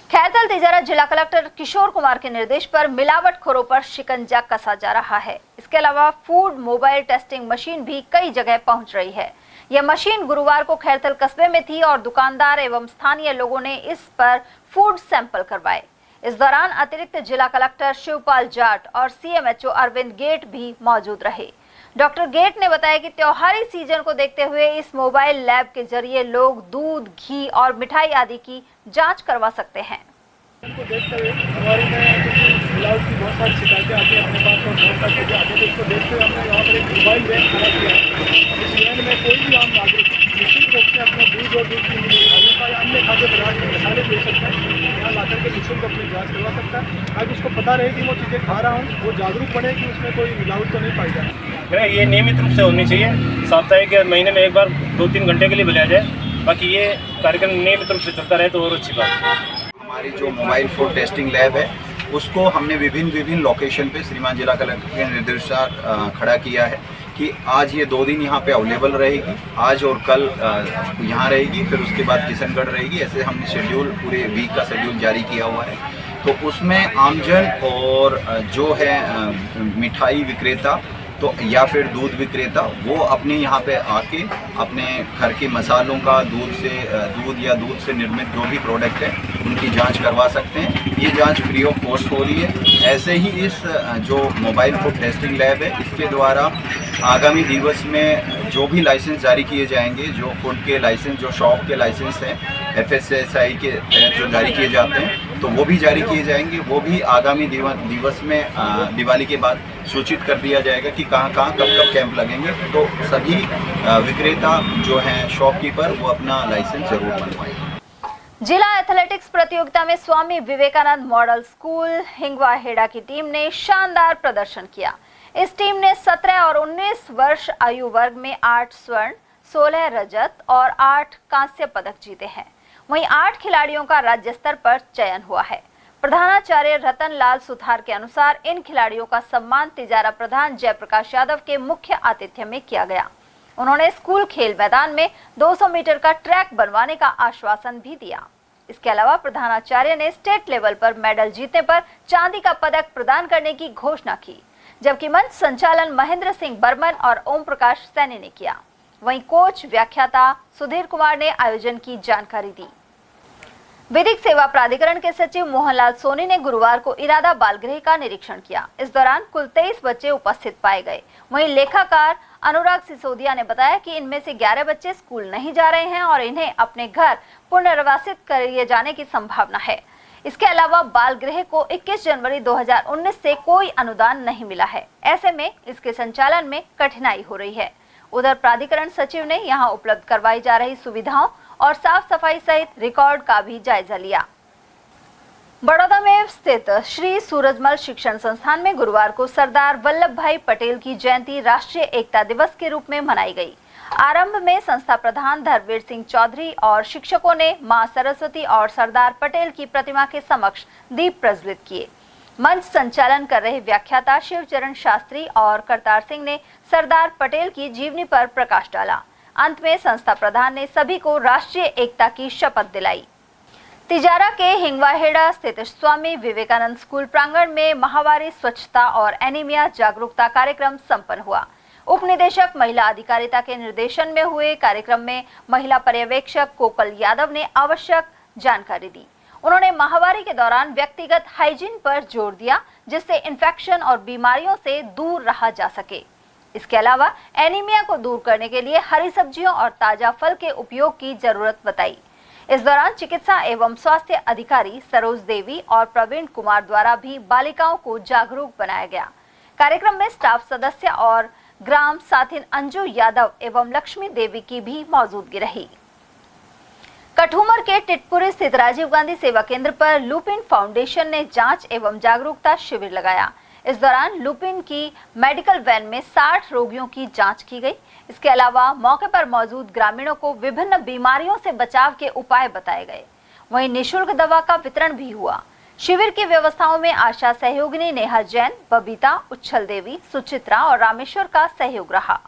खैरतल तिजारा जिला कलेक्टर किशोर कुमार के निर्देश पर मिलावटखोरों पर शिकंजा कसा जा रहा है। इसके अलावा फूड मोबाइल टेस्टिंग मशीन भी कई जगह पहुंच रही है। यह मशीन गुरुवार को खैरतल कस्बे में थी और दुकानदार एवं स्थानीय लोगों ने इस पर फूड सैंपल करवाए। इस दौरान अतिरिक्त जिला कलेक्टर शिवपाल जाट और सीएमएचओ अरविंद गेट भी मौजूद रहे। डॉक्टर गेट ने बताया कि त्योहारी सीजन को देखते हुए इस मोबाइल लैब के जरिए लोग दूध, घी और मिठाई आदि की जांच करवा सकते हैं। को देखते हुए हमारे में मिलावट की बहुत सारी शिकायतें आती हैं अपने पास और बहुत सारी चीज़ें आती हैं। तो इसको देखते हुए हमने यहाँ पर एक मोबाइल वैन खड़ा किया है। इस वैन में कोई भी आम नागरिक निश्चित रूप से अपना दूध और दूध की मिठाइयों का या अन्य खाद्य पदार्थ के मसाले दे सकता है। यहाँ ला करके निःशुल्क अपनी जाँच करवा सकता है ताकि उसको पता रहे कि वो चीज़ें खा रहा हूँ, वो जागरूक बने कि उसमें कोई मिलावट तो नहीं पाई जाए। ये नियमित रूप से होनी चाहिए, साप्ताहिक महीने में एक बार 2-3 घंटे के लिए बुलाया जाए। बाकी ये कार्यक्रम नियमित रूप से चलता रहे तो और अच्छी बात है। हमारी जो मोबाइल फोन टेस्टिंग लैब है उसको हमने विभिन्न लोकेशन पे श्रीमान जिला कलेक्टर के निर्देशानुसार खड़ा किया है कि आज ये 2 दिन यहाँ पे अवेलेबल रहेगी, आज और कल यहाँ रहेगी, फिर उसके बाद किशनगढ़ रहेगी। ऐसे हमने शेड्यूल पूरे वीक का शेड्यूल जारी किया हुआ है। तो उसमें आमजन और जो है मिठाई विक्रेता तो या फिर दूध विक्रेता वो अपने यहाँ पे आके अपने घर के मसालों का दूध या दूध से निर्मित जो भी प्रोडक्ट है उनकी जांच करवा सकते हैं। ये जांच फ्री ऑफ कॉस्ट हो रही है। ऐसे ही इस जो मोबाइल फूड टेस्टिंग लैब है इसके द्वारा आगामी दिवस में जो भी लाइसेंस जारी किए जाएंगे, जो फूड के लाइसेंस, जो शॉप के लाइसेंस हैं FSSAI के तहत जो जारी किए जाते हैं तो वो भी जारी किए जाएंगे। वो भी आगामी दिवस में दिवाली के बाद सूचित कर दिया जाएगा कि कहाँ कब कैंप लगेंगे। तो सभी विक्रेता जो हैं शॉपकीपर वो अपना लाइसेंस जरूर बनवाएंगे। जिला एथलेटिक्स प्रतियोगिता में स्वामी विवेकानंद मॉडल स्कूल हिंगवाहेड़ा की टीम ने शानदार प्रदर्शन किया। इस टीम ने 17 और 19 वर्ष आयु वर्ग में 8 स्वर्ण, 16 रजत और 8 कांस्य पदक जीते हैं। वहीं 8 खिलाड़ियों का राज्य स्तर पर चयन हुआ है। प्रधानाचार्य रतन लाल सुथार के अनुसार इन खिलाड़ियों का सम्मान तिजारा प्रधान जयप्रकाश यादव के मुख्य आतिथ्य में किया गया। उन्होंने स्कूल खेल मैदान में 200 मीटर का ट्रैक बनवाने का आश्वासन भी दिया। इसके अलावा प्रधानाचार्य ने स्टेट लेवल पर मेडल जीतने पर चांदी का पदक प्रदान करने की घोषणा की, जबकि मंच संचालन महेंद्र सिंह बर्मन और ओम प्रकाश सैनी ने किया। वहीं कोच व्याख्याता सुधीर कुमार ने आयोजन की जानकारी दी। विधिक सेवा प्राधिकरण के सचिव मोहनलाल सोनी ने गुरुवार को इरादा बाल गृह का निरीक्षण किया। इस दौरान कुल 23 बच्चे उपस्थित पाए गए। वहीं लेखाकार अनुराग सिसोदिया ने बताया कि इनमें से 11 बच्चे स्कूल नहीं जा रहे हैं और इन्हें अपने घर पुनर्वासित किए जाने की संभावना है। इसके अलावा बाल गृह को 21 जनवरी 2019 से कोई अनुदान नहीं मिला है। ऐसे में इसके संचालन में कठिनाई हो रही है। उधर प्राधिकरण सचिव ने यहां उपलब्ध करवाई जा रही सुविधाओं और साफ सफाई सहित रिकॉर्ड का भी जायजा लिया। बड़ौदा में स्थित श्री सूरजमल शिक्षण संस्थान में गुरुवार को सरदार वल्लभ भाई पटेल की जयंती राष्ट्रीय एकता दिवस के रूप में मनाई गई। आरंभ में संस्था प्रधान धर्मवीर सिंह चौधरी और शिक्षकों ने मां सरस्वती और सरदार पटेल की प्रतिमा के समक्ष दीप प्रज्वलित किए। मंच संचालन कर रहे व्याख्याता शिवचरण शास्त्री और करतार सिंह ने सरदार पटेल की जीवनी पर प्रकाश डाला। अंत में संस्था प्रधान ने सभी को राष्ट्रीय एकता की शपथ दिलाई। तिजारा के हिंगवाहेड़ा स्थित स्वामी विवेकानंद स्कूल प्रांगण में माहवारी स्वच्छता और एनीमिया जागरूकता कार्यक्रम संपन्न हुआ। उप निदेशक महिला अधिकारिता के निर्देशन में हुए कार्यक्रम में महिला पर्यवेक्षक कोकल यादव ने आवश्यक जानकारी दी। उन्होंने माहवारी के दौरान व्यक्तिगत हाइजीन पर जोर दिया, जिससे इन्फेक्शन और बीमारियों से दूर रहा जा सके। इसके अलावा एनीमिया को दूर करने के लिए हरी सब्जियों और ताजा फल के उपयोग की जरूरत बताई। इस दौरान चिकित्सा एवं स्वास्थ्य अधिकारी सरोज देवी और प्रवीण कुमार द्वारा भी बालिकाओं को जागरूक बनाया गया। कार्यक्रम में स्टाफ सदस्य और ग्राम साथिन अंजू यादव एवं लक्ष्मी देवी की भी मौजूदगी रही। कठूमर के टिटपुरी स्थित राजीव गांधी सेवा केंद्र पर लुपिन फाउंडेशन ने जांच एवं जागरूकता शिविर लगाया। इस दौरान लुपिन की मेडिकल वैन में 60 रोगियों की जांच की गई। इसके अलावा मौके पर मौजूद ग्रामीणों को विभिन्न बीमारियों से बचाव के उपाय बताए गए। वहीं निःशुल्क दवा का वितरण भी हुआ। शिविर की व्यवस्थाओं में आशा सहयोगिनी नेहा जैन, बबीता, उच्छल देवी, सुचित्रा और रामेश्वर का सहयोग रहा।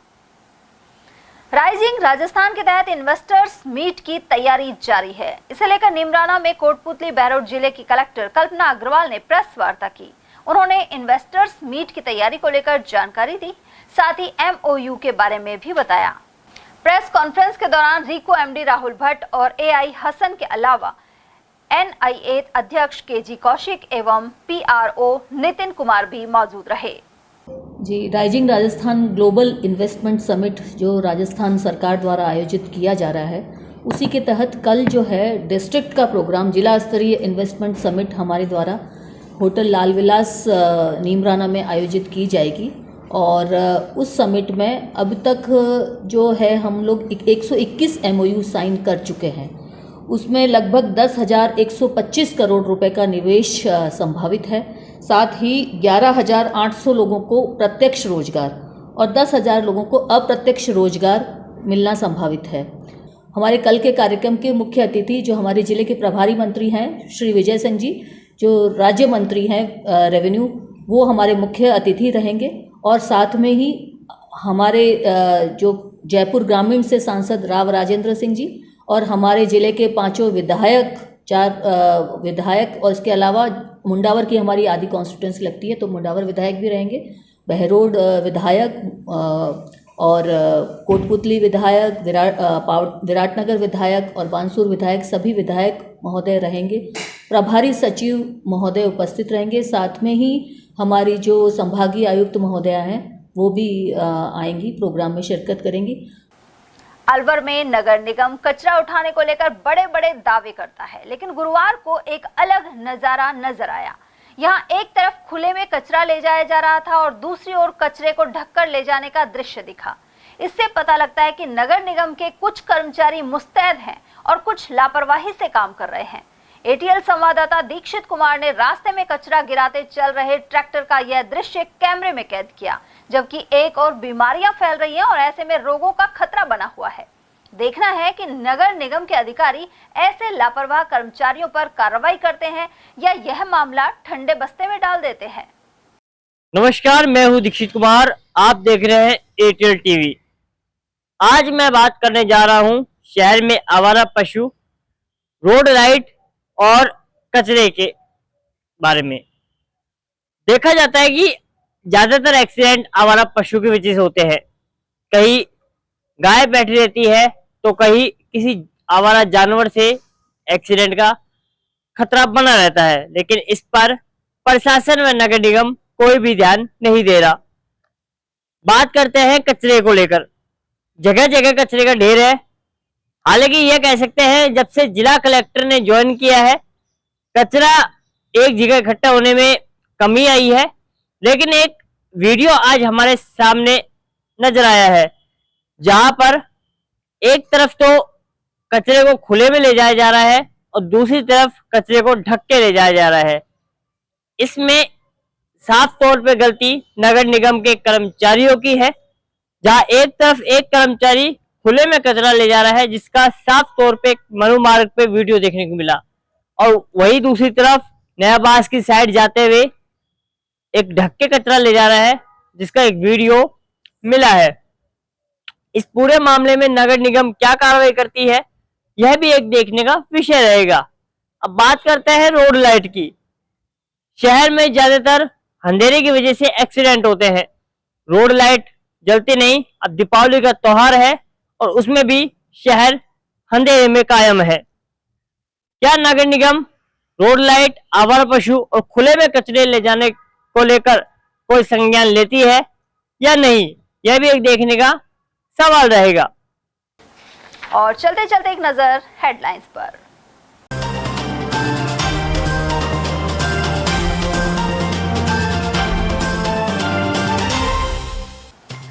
राइजिंग राजस्थान के तहत इन्वेस्टर्स मीट की तैयारी जारी है। इसे लेकर नीमराना में कोटपुतली बहरोड जिले की कलेक्टर कल्पना अग्रवाल ने प्रेस वार्ता की। उन्होंने इन्वेस्टर्स मीट की तैयारी को लेकर जानकारी दी, साथ ही MOU के बारे में भी बताया। प्रेस कॉन्फ्रेंस के दौरान रिको MD राहुल भट्ट और AI हसन के अलावा NIA अध्यक्ष KG कौशिक एवं PRO नितिन कुमार भी मौजूद रहे। जी, rising Rajasthan global investment summit जो राजस्थान सरकार द्वारा आयोजित किया जा रहा है, उसी के तहत कल जो है डिस्ट्रिक्ट का प्रोग्राम जिला स्तरीय इन्वेस्टमेंट समिट हमारे द्वारा होटल लाल विलास नीमराना में आयोजित की जाएगी। और उस समिट में अब तक जो है हम लोग 121 MOU साइन कर चुके हैं। उसमें लगभग 10,125 करोड़ रुपए का निवेश संभावित है। साथ ही 11,800 लोगों को प्रत्यक्ष रोजगार और 10,000 लोगों को अप्रत्यक्ष रोजगार मिलना संभावित है। हमारे कल के कार्यक्रम के मुख्य अतिथि जो हमारे जिले के प्रभारी मंत्री हैं श्री विजय सिंह जी, जो राज्य मंत्री हैं रेवेन्यू, वो हमारे मुख्य अतिथि रहेंगे। और साथ में ही हमारे जो जयपुर ग्रामीण से सांसद राव राजेंद्र सिंह जी और हमारे ज़िले के 5 विधायक, 4 विधायक, और इसके अलावा मुंडावर की हमारी आदि कॉन्स्टिट्यूंसी लगती है तो मुंडावर विधायक भी रहेंगे, बहरोड विधायक और कोटपुतली विधायक, विराटनगर विधायक और बानसूर विधायक, सभी विधायक महोदय रहेंगे। प्रभारी सचिव महोदय उपस्थित रहेंगे। साथ में ही हमारी जो संभागीय आयुक्त महोदया हैं वो भी आएंगी, प्रोग्राम में शिरकत करेंगी। अलवर में नगर निगम कचरा उठाने को लेकर बड़े बड़े दावे करता है, लेकिन गुरुवार को एक अलग नजारा नजर आया। यहाँ एक तरफ खुले में कचरा ले जाया जा रहा था और दूसरी ओर कचरे को ढककर ले जाने का दृश्य दिखा। इससे पता लगता है कि नगर निगम के कुछ कर्मचारी मुस्तैद हैं और कुछ लापरवाही से काम कर रहे हैं। एटीएल संवाददाता दीक्षित कुमार ने रास्ते में कचरा गिराते चल रहे ट्रैक्टर का यह दृश्य कैमरे में कैद किया, जबकि एक और बीमारियां फैल रही हैं और ऐसे में रोगों का खतरा बना हुआ है। देखना है कि नगर निगम के अधिकारी ऐसे लापरवाह कर्मचारियों पर कार्रवाई करते हैं या यह मामला ठंडे बस्ते में डाल देते हैं। नमस्कार, मैं हूं दीक्षित कुमार, आप देख रहे हैं एटीएल टीवी। आज मैं बात करने जा रहा हूं शहर में आवारा पशु, रोड लाइट और कचरे के बारे में। देखा जाता है कि ज्यादातर एक्सीडेंट आवारा पशु की वजह से होते हैं। कहीं गाय बैठी रहती है तो कहीं किसी आवारा जानवर से एक्सीडेंट का खतरा बना रहता है, लेकिन इस पर प्रशासन व नगर निगम कोई भी ध्यान नहीं दे रहा। बात करते हैं कचरे को लेकर। जगह जगह कचरे का ढेर है। हालांकि यह कह सकते हैं जब से जिला कलेक्टर ने ज्वाइन किया है, कचरा एक जगह इकट्ठा होने में कमी आई है। लेकिन एक वीडियो आज हमारे सामने नजर आया है, जहां पर एक तरफ तो कचरे को खुले में ले जाया जा रहा है और दूसरी तरफ कचरे को ढक के ले जाया जा रहा है। इसमें साफ तौर पे गलती नगर निगम के कर्मचारियों की है, जहां एक तरफ एक कर्मचारी खुले में कचरा ले जा रहा है, जिसका साफ तौर पे मनुमार्ग पे वीडियो देखने को मिला, और वही दूसरी तरफ नयाबास की साइड जाते हुए एक ढक के कचरा ले जा रहा है, जिसका एक वीडियो मिला है। इस पूरे मामले में नगर निगम क्या कार्रवाई करती है, यह भी एक देखने का विषय रहेगा। अब बात करते हैं रोड लाइट की। शहर में ज्यादातर अंधेरे की वजह से एक्सीडेंट होते हैं। रोड लाइट जलती नहीं। अब दीपावली का त्योहार है और उसमें भी शहर अंधेरे में कायम है। क्या नगर निगम रोड लाइट, आवारा पशु और खुले में कचरे ले जाने को लेकर कोई संज्ञान लेती है या नहीं, यह भी एक देखने का सवाल रहेगा। और चलते चलते एक नजर हेडलाइंस पर।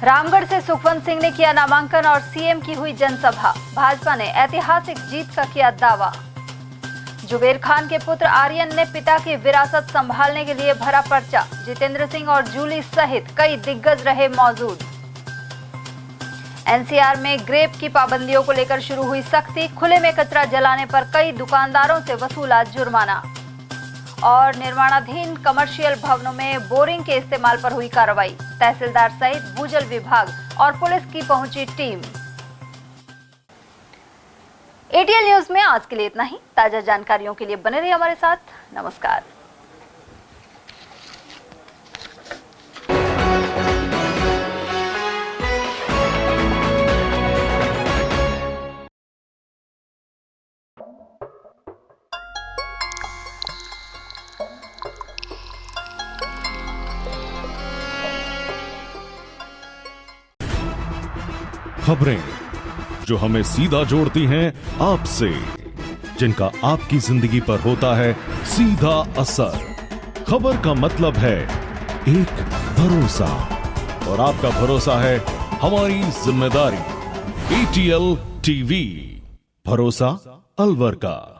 रामगढ़ से सुखवंत सिंह ने किया नामांकन और सीएम की हुई जनसभा। भाजपा ने ऐतिहासिक जीत का किया दावा। जुबेर खान के पुत्र आर्यन ने पिता की विरासत संभालने के लिए भरा पर्चा। जितेंद्र सिंह और जूली सहित कई दिग्गज रहे मौजूद। एनसीआर में ग्रेप की पाबंदियों को लेकर शुरू हुई सख्ती। खुले में कचरा जलाने पर कई दुकानदारों से वसूला जुर्माना। और निर्माणाधीन कमर्शियल भवनों में बोरिंग के इस्तेमाल पर हुई कार्रवाई। तहसीलदार सहित भूजल विभाग और पुलिस की पहुंची टीम। एटीएल न्यूज में आज के लिए इतना ही। ताजा जानकारियों के लिए बने रहिए हमारे साथ। नमस्कार। खबरें जो हमें सीधा जोड़ती हैं आपसे, जिनका आपकी जिंदगी पर होता है सीधा असर। खबर का मतलब है एक भरोसा, और आपका भरोसा है हमारी जिम्मेदारी। एटीएल टीवी, भरोसा अलवर का।